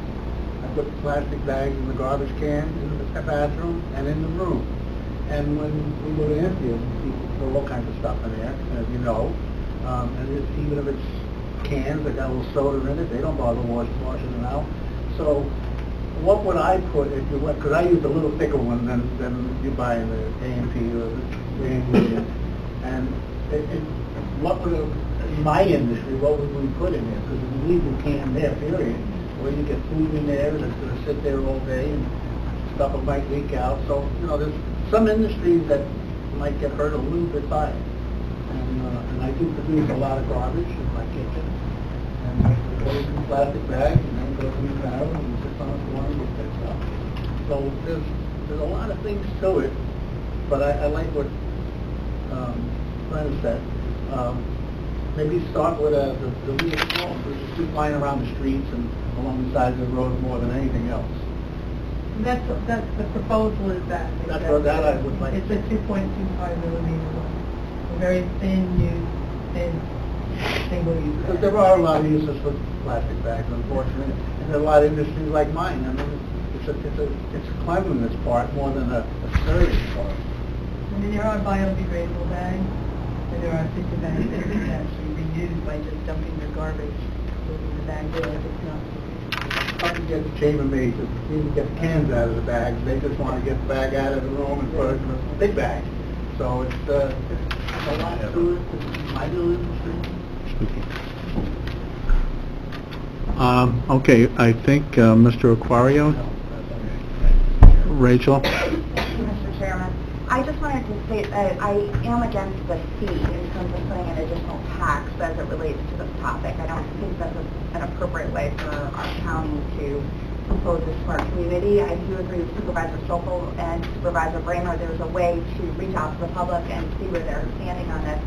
I put plastic bags in the garbage can, in the bathroom, and in the room. And when we go to empty them, people throw all kinds of stuff in there, as you know. And even if it's cans that got a little soda in it, they don't bother washing them out. So what would I put if you went, because I use a little thicker one than you buy in the AMP or the AMP. And what would, in my industry, what would we put in there? Because if you leave the can there, period, or you get food in there and it's going to sit there all day and stuff might leak out. So, there's some industries that might get hurt a little bit by it. And I do produce a lot of garbage in my kitchen. And it goes in plastic bags and then goes in the barrel and sits on the floor and gets picked up. So there's a lot of things to it, but I like what Brenda said. Maybe start with the real small, which is just flying around the streets and along the sides of the road more than anything else. That's the proposal is that. That's what that I would like. It's a 2.25 millimeter one. A very thin single use. Because there are a lot of uses for plastic bags, unfortunately, and there are a lot of industries like mine. I mean, it's a cleanliness part more than a service part. I mean, there are biodegradable bags, and there are paper bags that can actually be reused by just dumping their garbage in the bag there. It's not. Hard to get the chambermaids to even get the cans out of the bags. They just want to get the bag out of the room and put it in a big bag. So it's a lot to it. It's my little industry. Okay, I think Mr. Aquario? Rachel? Mr. Chairman, I just wanted to state that I am against the fee in terms of putting an additional tax as it relates to this topic. I don't think that's an appropriate way for our county to propose this to our community. I do agree with Supervisor Stoffel and Supervisor Bramer. There's a way to reach out to the public and see where they're standing on this,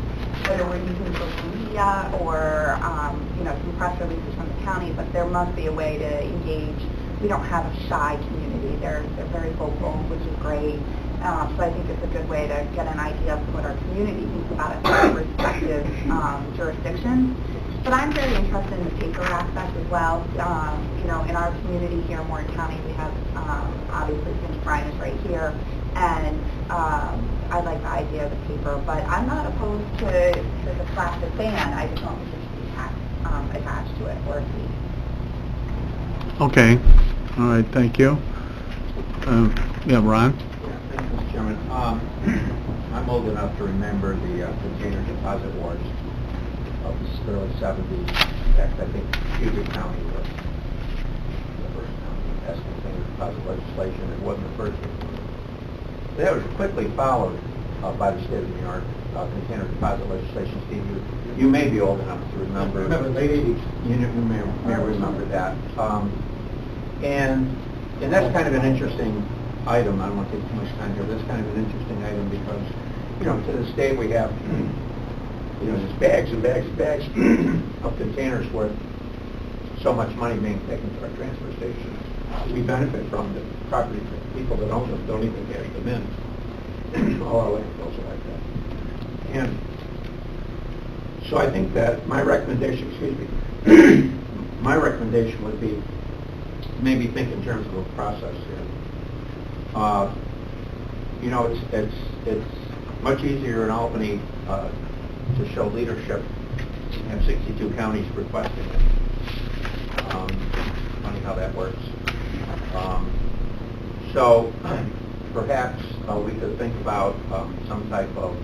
whether we're using social media or some press releases from the county, but there must be a way to engage. We don't have a shy community. They're very vocal, which is great. So I think it's a good way to get an idea of what our community thinks about it from respective jurisdictions. But I'm very interested in the paper aspect as well. In our community here in Warren County, we have obviously St. Brian is right here, and I like the idea of the paper. But I'm not opposed to the plastic ban. I just don't think there should be tax attached to it or a fee. Okay. All right, thank you. Yeah, Ron? Thank you, Mr. Chairman. I'm old enough to remember the container deposit wars of the early 70s. In fact, I think Puget County was the first county to pass container deposit legislation. It wasn't the first one. That was quickly followed by the state of New York container deposit legislation. Steve, you may be old enough to remember. Remember the late 80s. You may remember that. And that's kind of an interesting item. I don't want to take too much time here. That's kind of an interesting item because, to this day we have, just bags and bags and bags of containers worth so much money being taken to our transfer stations. We benefit from the property. People that own them don't even cash them in. All our landfills are like that. And so I think that my recommendation, my recommendation would be maybe think in terms of a process here. It's much easier in Albany to show leadership. We have 62 counties requesting it. Funny how that works. So perhaps we could think about some type of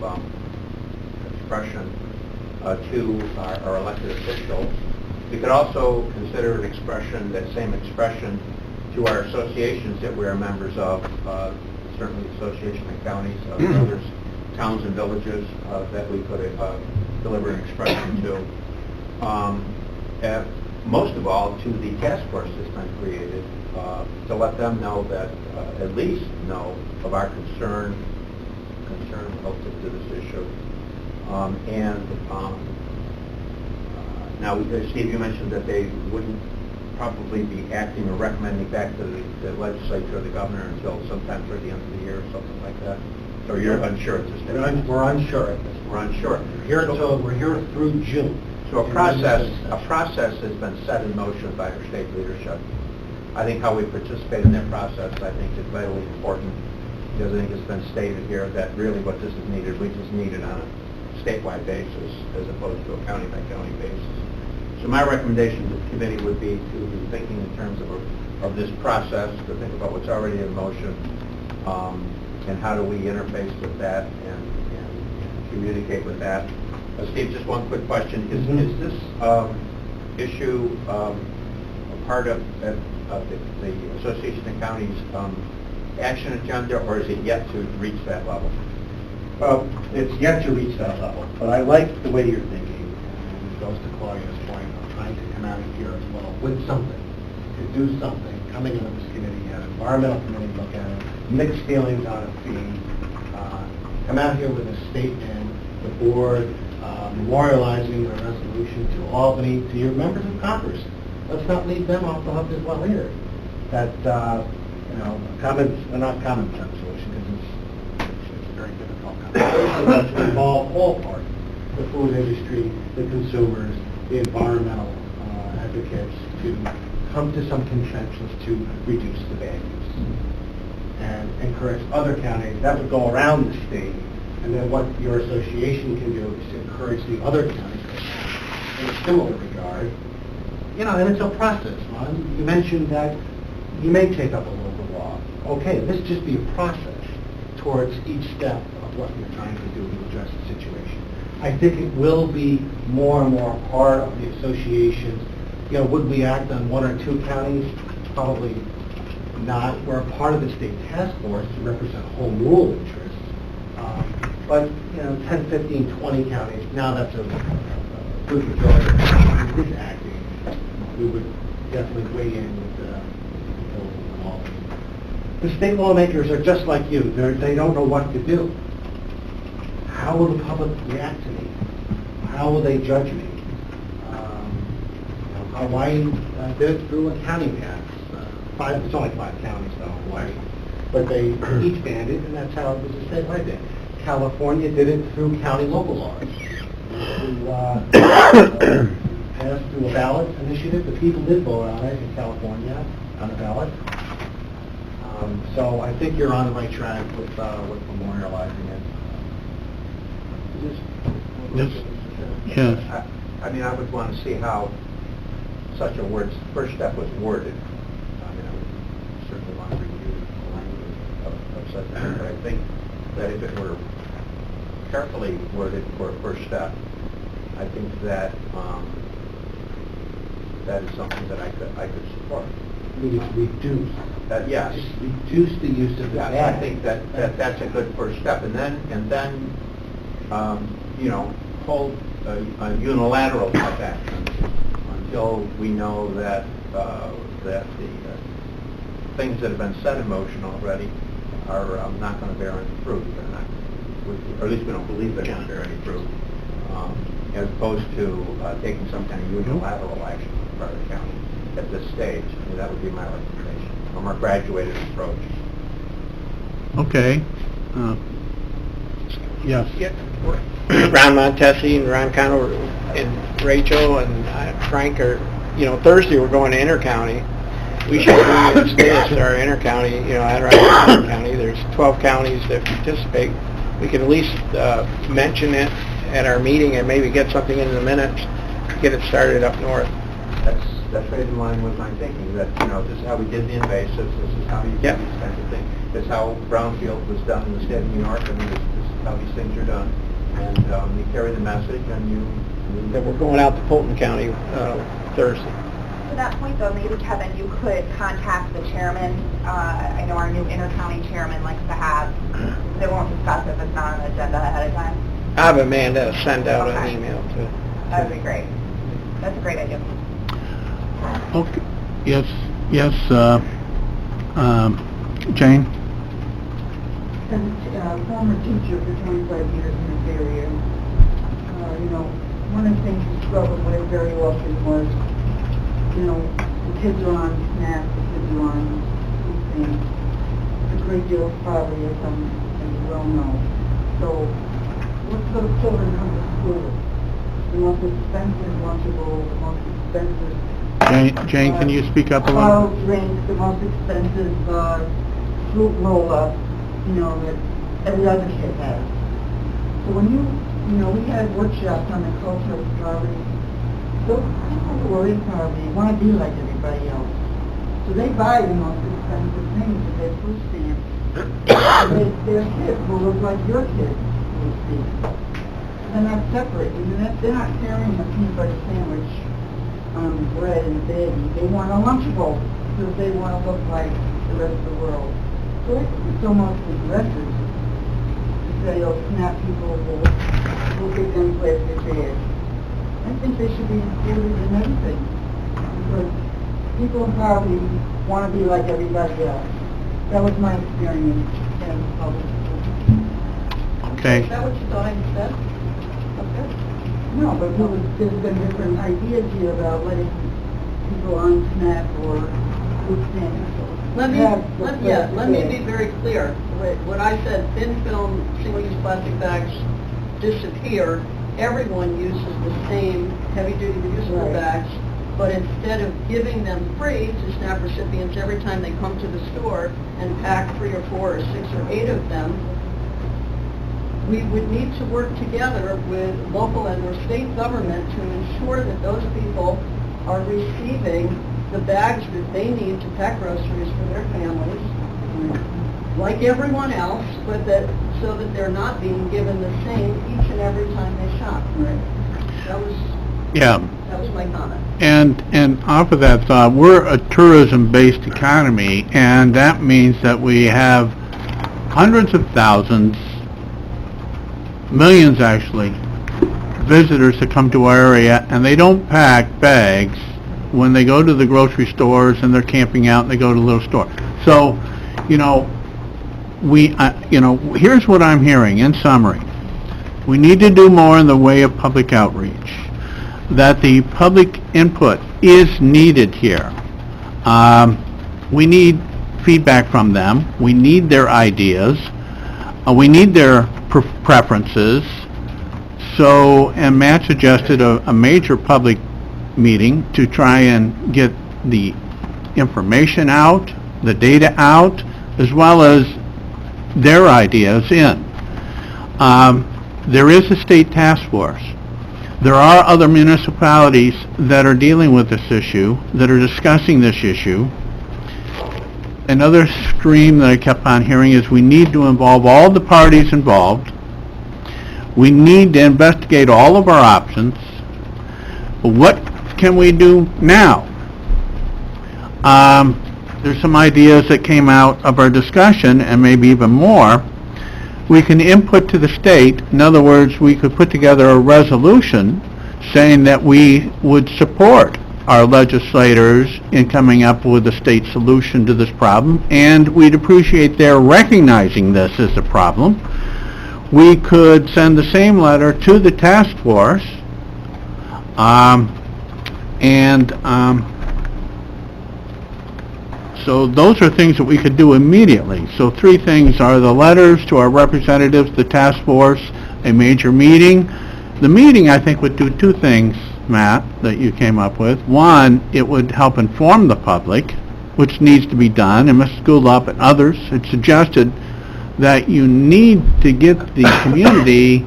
expression to our elected officials. We could also consider an expression, that same expression, to our associations that we're members of, certainly the Association of Counties, others, towns and villages that we could deliver an expression to. Most of all, to the task force that's been created, to let them know that, at least know of our concern relative to this issue. Now, Steve, you mentioned that they wouldn't probably be acting or recommending back to the legislature or the governor until sometime toward the end of the year or something like that? Or you're unsure at this stage? We're unsure at this point. We're unsure. We're here through June. So a process has been set in motion by our state leadership. I think how we participate in that process, I think, is vitally important, because I think it's been stated here that really what this is needed, we just need it on a statewide basis as opposed to a county-by-county basis. So my recommendation to the committee would be to be thinking in terms of this process, to think about what's already in motion, and how do we interface with that and communicate with that. Steve, just one quick question. Is this issue a part of the Association of Counties action agenda, or is it yet to reach that level? Well, it's yet to reach that level, but I like the way you're thinking, and it goes to Claudia's point of trying to come out of here as well with something, to do something, coming into this committee, have an environmental committee look at it, mixed feelings on it being, come out here with a statement, the board memorializing the resolution to Albany, to your members of Congress. Let's not leave them off the hook as well either. That, comments are not common sense solution, because it's a very difficult conversation to involve all parties, the food industry, the consumers, the environmental advocates, to come to some consensus to reduce the bad use and encourage other counties. That would go around the state, and then what your association can do is to encourage the other counties in a similar regard. And it's a process, Ron. You mentioned that you may take up a local law. Okay, this just be a process towards each step of what you're trying to do to address the situation. I think it will be more and more part of the associations. Would we act on one or two counties? Probably not. We're a part of the state task force to represent home rule interests. But 10, 15, 20 counties, now that's a good majority of counties is acting. We would definitely weigh in with the proposals and all. The state lawmakers are just like you. They don't know what to do. How will the public react to me? How will they judge me? Hawaii did it through a county pass. It's only 5 counties though, Hawaii. But they each banned it, and that's how it was a statewide ban. California did it through county local laws. Passed through a ballot initiative. The people did vote on it in California on a ballot. So I think you're on the right track with memorializing it. Yes. I would want to see how such a first step was worded. I would certainly want to review the language of such a thing, but I think that if it were carefully worded for a first step, I think that that is something that I could support. We need to reduce. Yes. Just reduce the use of the bag. I think that's a good first step, and then hold a unilateral type action until we know that the things that have been set in motion already are not going to bear any fruit. They're not, or at least we don't believe they're going to bear any fruit, as opposed to taking some kind of unilateral action on the part of the county at this stage. I mean, that would be my recommendation, a more graduated approach. Okay. Yes. Ron Montesi and Ron Connell and Rachel and Frank are, Thursday we're going to Intercounty. We should bring this to our Intercounty, Adirondack County. There's 12 counties that participate. We can at least mention it at our meeting and maybe get something in the minutes, get it started up north. That's right in line with my thinking, that, this is how we did the invasives, this is how you do these kinds of things. This is how brownfield was done in the state of New York, and this is how these things are done. And you carry the message, and you... That we're going out to Fulton County Thursday. To that point, though, maybe, Kevin, you could contact the chairman. I know our new intercounty chairman likes to have, they won't discuss if it's not on the agenda ahead of time. I have Amanda send out an email to... That would be great. That's a great idea. Okay. Yes. Jane? As a former teacher for 25 years in this area, one of the things we struggled with very often was, you know, the kids are on snacks, the kids are on food stamps. There's a great deal of poverty, as you well know. So, what's those children come to school? The most expensive Lunchable, the most expensive... Jane, can you speak up a little? Bottled drinks, the most expensive fruit roll-up, you know, that every other kid has. So when you know, we had workshops on the culture of poverty. Those people who are in poverty want to be like everybody else. So they buy the most expensive things with their food stamps. Their kids will look like your kids will see. They're not separate. They're not carrying a peanut butter sandwich on bread and a baby. They want a Lunchable because they want to look like the rest of the world. So I think it's almost aggressive to say, oh, SNAP people will give them plastic bags. I think they should be included in everything because people in poverty want to be like everybody else. That was my experience in public school. Okay. Is that what you thought I said? Okay. No, but there's been different ideas here about letting people on SNAP or food stamps. Let me be very clear. When I said thin film, single-use plastic bags disappear, everyone uses the same heavy-duty reusable bags, but instead of giving them free to SNAP recipients every time they come to the store and pack 3 or 4 or 6 or 8 of them, we would need to work together with local and or state government to ensure that those people are receiving the bags that they need to pack groceries for their families, like everyone else, but so that they're not being given the same each and every time they shop. That was my comment. And off of that thought, we're a tourism-based economy, and that means that we have hundreds of thousands, millions actually, visitors that come to our area, and they don't pack bags when they go to the grocery stores and they're camping out and they go to a little store. So, you know, here's what I'm hearing in summary. We need to do more in the way of public outreach. That the public input is needed here. We need feedback from them. We need their ideas. We need their preferences. So, and Matt suggested a major public meeting to try and get the information out, the data out, as well as their ideas in. There is a state task force. There are other municipalities that are dealing with this issue, that are discussing this issue. Another stream that I kept on hearing is we need to involve all the parties involved. We need to investigate all of our options. What can we do now? There's some ideas that came out of our discussion, and maybe even more. We can input to the state. In other words, we could put together a resolution saying that we would support our legislators in coming up with a state solution to this problem, and we'd appreciate their recognizing this as a problem. We could send the same letter to the task force, so those are things that we could do immediately. So 3 things are the letters to our representatives, the task force, a major meeting. The meeting, I think, would do 2 things, Matt, that you came up with. One, it would help inform the public, which needs to be done, and Mrs. Gulup and others had suggested that you need to get the community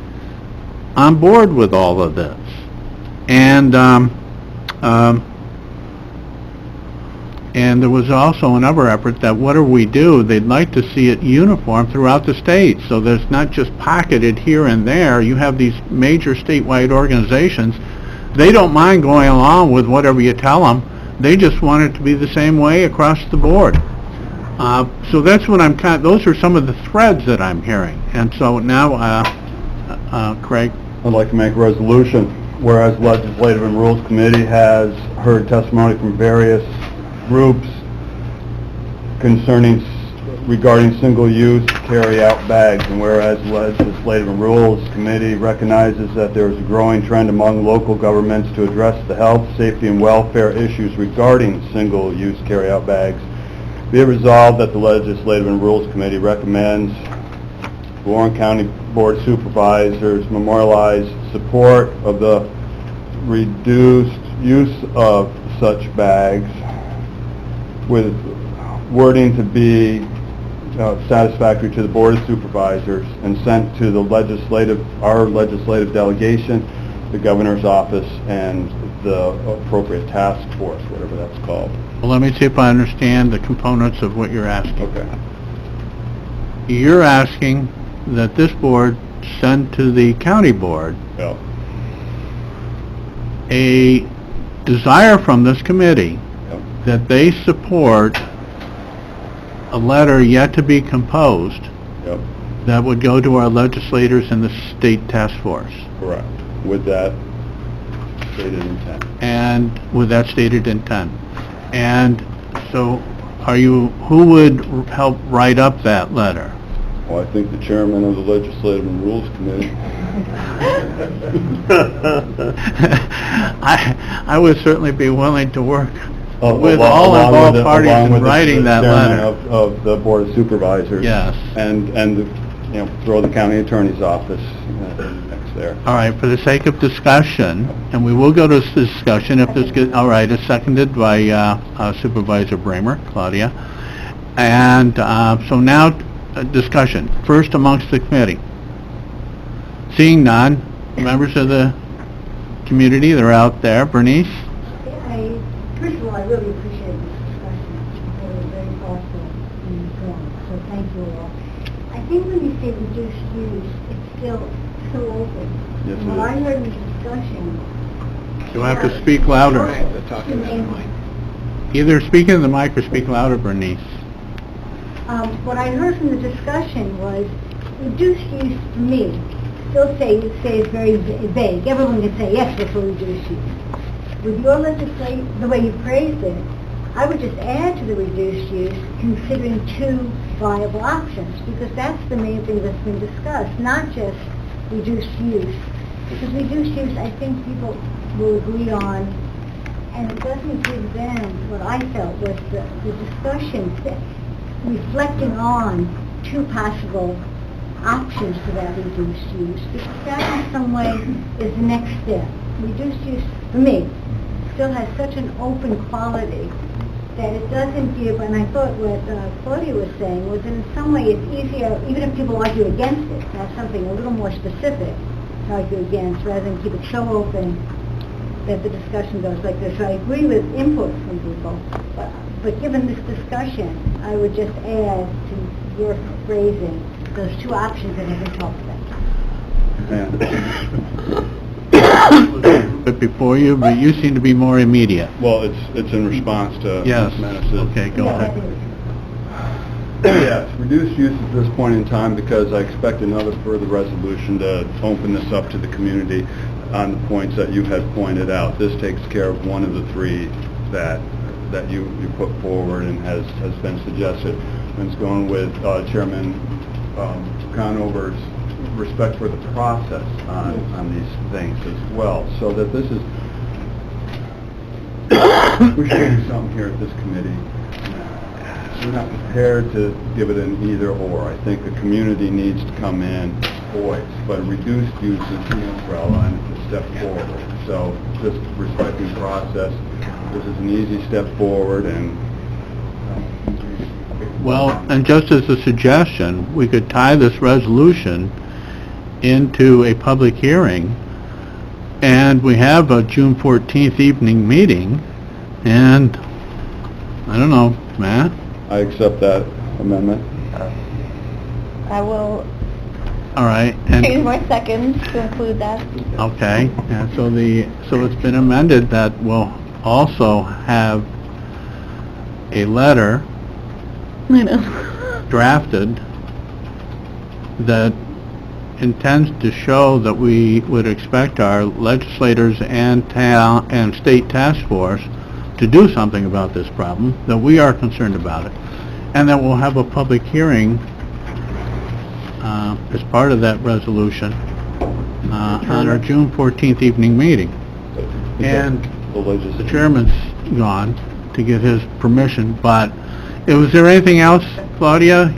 on board with all of this. And there was also another effort that whatever we do, they'd like to see it uniform throughout the state, so there's not just pocketed here and there. You have these major statewide organizations. They don't mind going along with whatever you tell them. They just want it to be the same way across the board. So that's what those are some of the threads that I'm hearing. And so now, Craig. I'd like to make a resolution, whereas the Legislative and Rules Committee has heard testimony from various groups concerning regarding single-use carry-out bags, and whereas Legislative and Rules Committee recognizes that there is a growing trend among local governments to address the health, safety, and welfare issues regarding single-use carry-out bags, be it resolved that the Legislative and Rules Committee recommends the Warren County Board of Supervisors memorialize support of the reduced use of such bags with wording to be satisfactory to the Board of Supervisors and sent to our legislative delegation, the Governor's office, and the appropriate task force, whatever that's called. Well, let me see if I understand the components of what you're asking. Okay. You're asking that this board send to the county board Yeah. a desire from this committee Yep. that they support a letter yet to be composed Yep. that would go to our legislators and the state task force. Correct. With that stated intent. And with that stated intent. And so who would help write up that letter? Well, I think the chairman of the Legislative and Rules Committee. I would certainly be willing to work with Along all involved parties along in with writing that chairman letter. of the Board of Supervisors. Yes. And throw the county attorney's office next there. All right, for the sake of discussion, and we will go to this discussion if this gets, all right, it's seconded by Supervisor Bramer, Claudia. And so now, discussion. First amongst the committee. Seeing none, members of the community that are out there, Bernice? First of all, I really appreciate this discussion. It was very thoughtful and informed, so thank you all. I think when you say reduced use, it's still so open. Yes, And it what I is. heard in the discussion... You'll have to speak louder. Either speak in the mic or speak louder, Bernice. What I heard from the discussion was reduced use to me. Still say it's very vague. Everyone can say, yes, we're for reduced use. With your legislation, the way you phrased it, I would just add to the reduced use, considering two viable options, because that's the main thing that's been discussed, not just reduced use. Because reduced use, I think people will agree on, and it doesn't give them what I felt was the discussion reflecting on two possible options for that reduced use, because that in some way is the next step. Reduced use, for me, still has such an open quality that it doesn't give, and I thought what Claudia was saying was in some way it's easier, even if people argue against it, to have something a little more specific to argue against, rather than keep it so open that the discussion goes like this. So I agree with input from people, but given this discussion, I would just add to your phrasing those two options that have been talked about. But before you, but you seem to be more immediate. Well, it's in response to Yes. Ms. Menace's. Okay, go ahead. Yes, reduced use at this point in time because I expect another further resolution to open this up to the community on the points that you had pointed out. This takes care of one of the three that you put forward and has been suggested. And it's going with Chairman Conover's respect for the process on these things as well, so that this is, we're doing something here at this committee. We're not prepared to give it an either or. I think the community needs to come in voice, but reduced use is the umbrella and it's a step forward. So just respecting the process, this is an easy step forward, and Well, and just as a suggestion, we could tie this resolution into a public hearing, and we have a June 14th evening meeting, and, I don't know, Matt? I accept that amendment. I will All right, change and, my second to include that. okay, and so it's been amended that we'll also have a letter I know. drafted that intends to show that we would expect our legislators and town and state task force to do something about this problem, that we are concerned about it. and that we'll have a public hearing as part of that resolution on our June 14th evening meeting. And the chairman's gone to get his permission, but was there anything else, Claudia?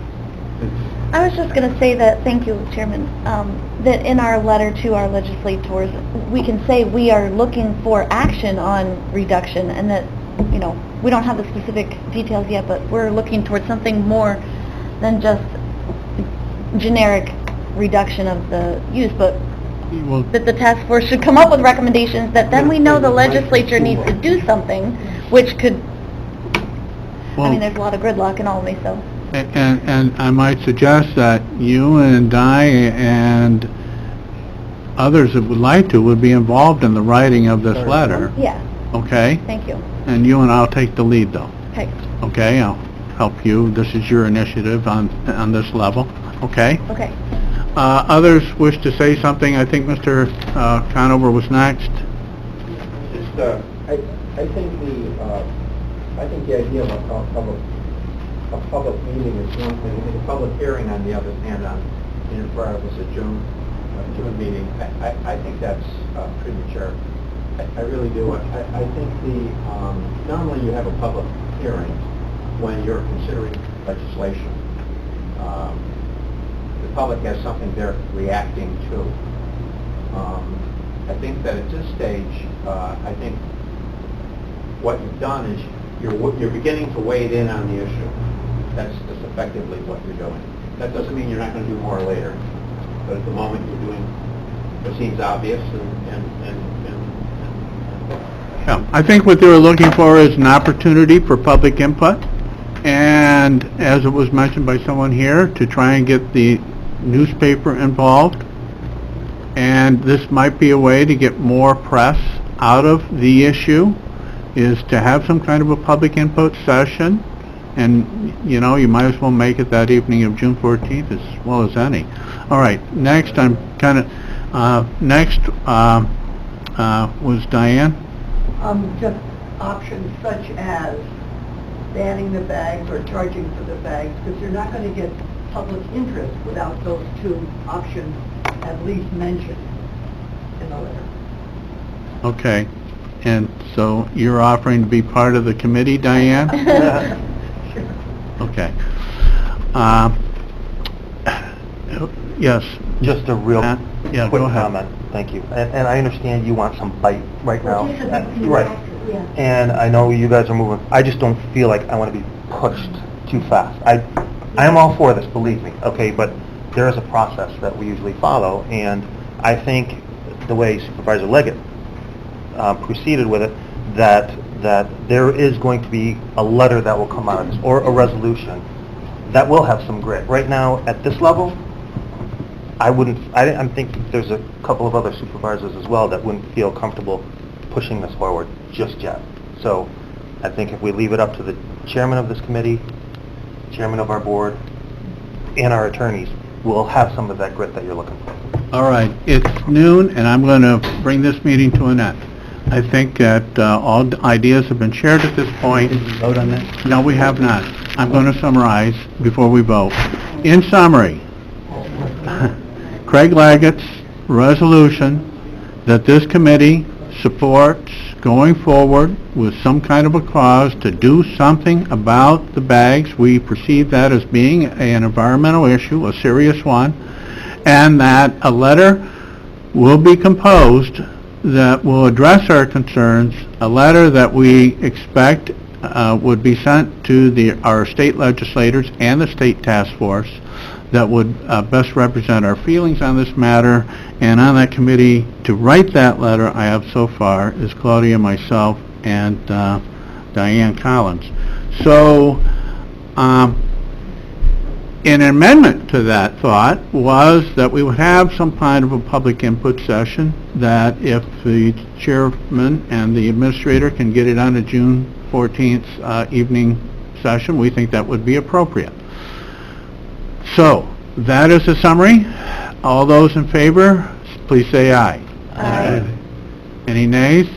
I was just going to say that, thank you, Chairman, that in our letter to our legislators, we can say we are looking for action on reduction, and that, you know, we don't have the specific details yet, but we're looking towards something more than just generic reduction of the use, but that the task force should come up with recommendations that then we know the legislature needs to do something, which could, I mean, there's a lot of gridlock in Albany, so. And I might suggest that you and Di and others that would like to would be involved in the writing of this letter. Yeah. Okay? Thank you. And you and I'll take the lead, though. Okay. Okay? I'll help you. This is your initiative on this level. Okay? Okay. Others wish to say something? I think Mr. Conover was next. Just, I think the idea of a public meeting is one thing, and a public hearing on the other hand, in front of us a June meeting, I think that's premature. I really do. I think normally you have a public hearing when you're considering legislation. The public has something they're reacting to. I think that at this stage, I think what you've done is you're beginning to wade in on the issue. That's effectively what you're doing. That doesn't mean you're not going to do more later, but at the moment you're doing what seems obvious Yeah, I think what they were looking for is an opportunity for public input, and as it was mentioned by someone here, to try and get the newspaper involved, and this might be a way to get more press out of the issue, is to have some kind of a public input session, and you know, you might as well make it that evening of June 14th as well as any. All right, next I'm kind of next was Diane. Just options such as banning the bags or charging for the bags, because you're not going to get public interest without those two options at least mentioned in the letter. Okay, and so you're offering to be part of the committee, Diane? Okay. Yes. Just a real yeah, quick go ahead. comment. Thank you. And I understand you want some bite right now. Right. Yeah. And I know you guys are moving. I just don't feel like I want to be pushed too fast. I am all for this, believe me, okay, but there is a process that we usually follow, and I think the way Supervisor Leggett proceeded with it, that there is going to be a letter that will come out of this, or a resolution that will have some grit. Right now, at this level, I think there's a couple of other supervisors as well that wouldn't feel comfortable pushing this forward just yet. So I think if we leave it up to the chairman of this committee, chairman of our board, and our attorneys, we'll have some of that grit that you're looking for. All right, it's noon, and I'm going to bring this meeting to an end. I think that all ideas have been shared at this point. Did we vote on that? No, we have not. I'm going to summarize before we vote. In summary, Craig Leggett's resolution that this committee supports going forward with some kind of a clause to do something about the bags. We perceive that as being an environmental issue, a serious one, and that a letter will be composed that will address our concerns, a letter that we expect would be sent to our state legislators and the state task force that would best represent our feelings on this matter. And on that committee to write that letter I have so far is Claudia, myself, and Diane Collins. So an amendment to that thought was that we would have some kind of a public input session, that if the chairman and the administrator can get it on a June 14th evening session, we think that would be appropriate. So, that is the summary. All those in favor, please say aye. Aye. Any nays?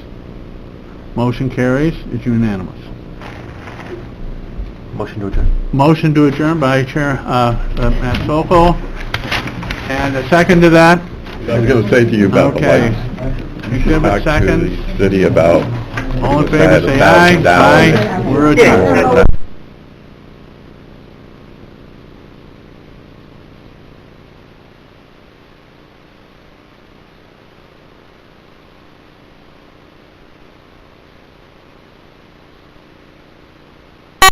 Motion carries. It's unanimous. Motion to adjourn. Motion to adjourn by Chair Matt Sokol. And a second to that? I was going to say to you about the Okay. lights. Exhibit Talk to seconds. the city about... All in if I favor, had say $1,000. aye. Aye. We're adjourned.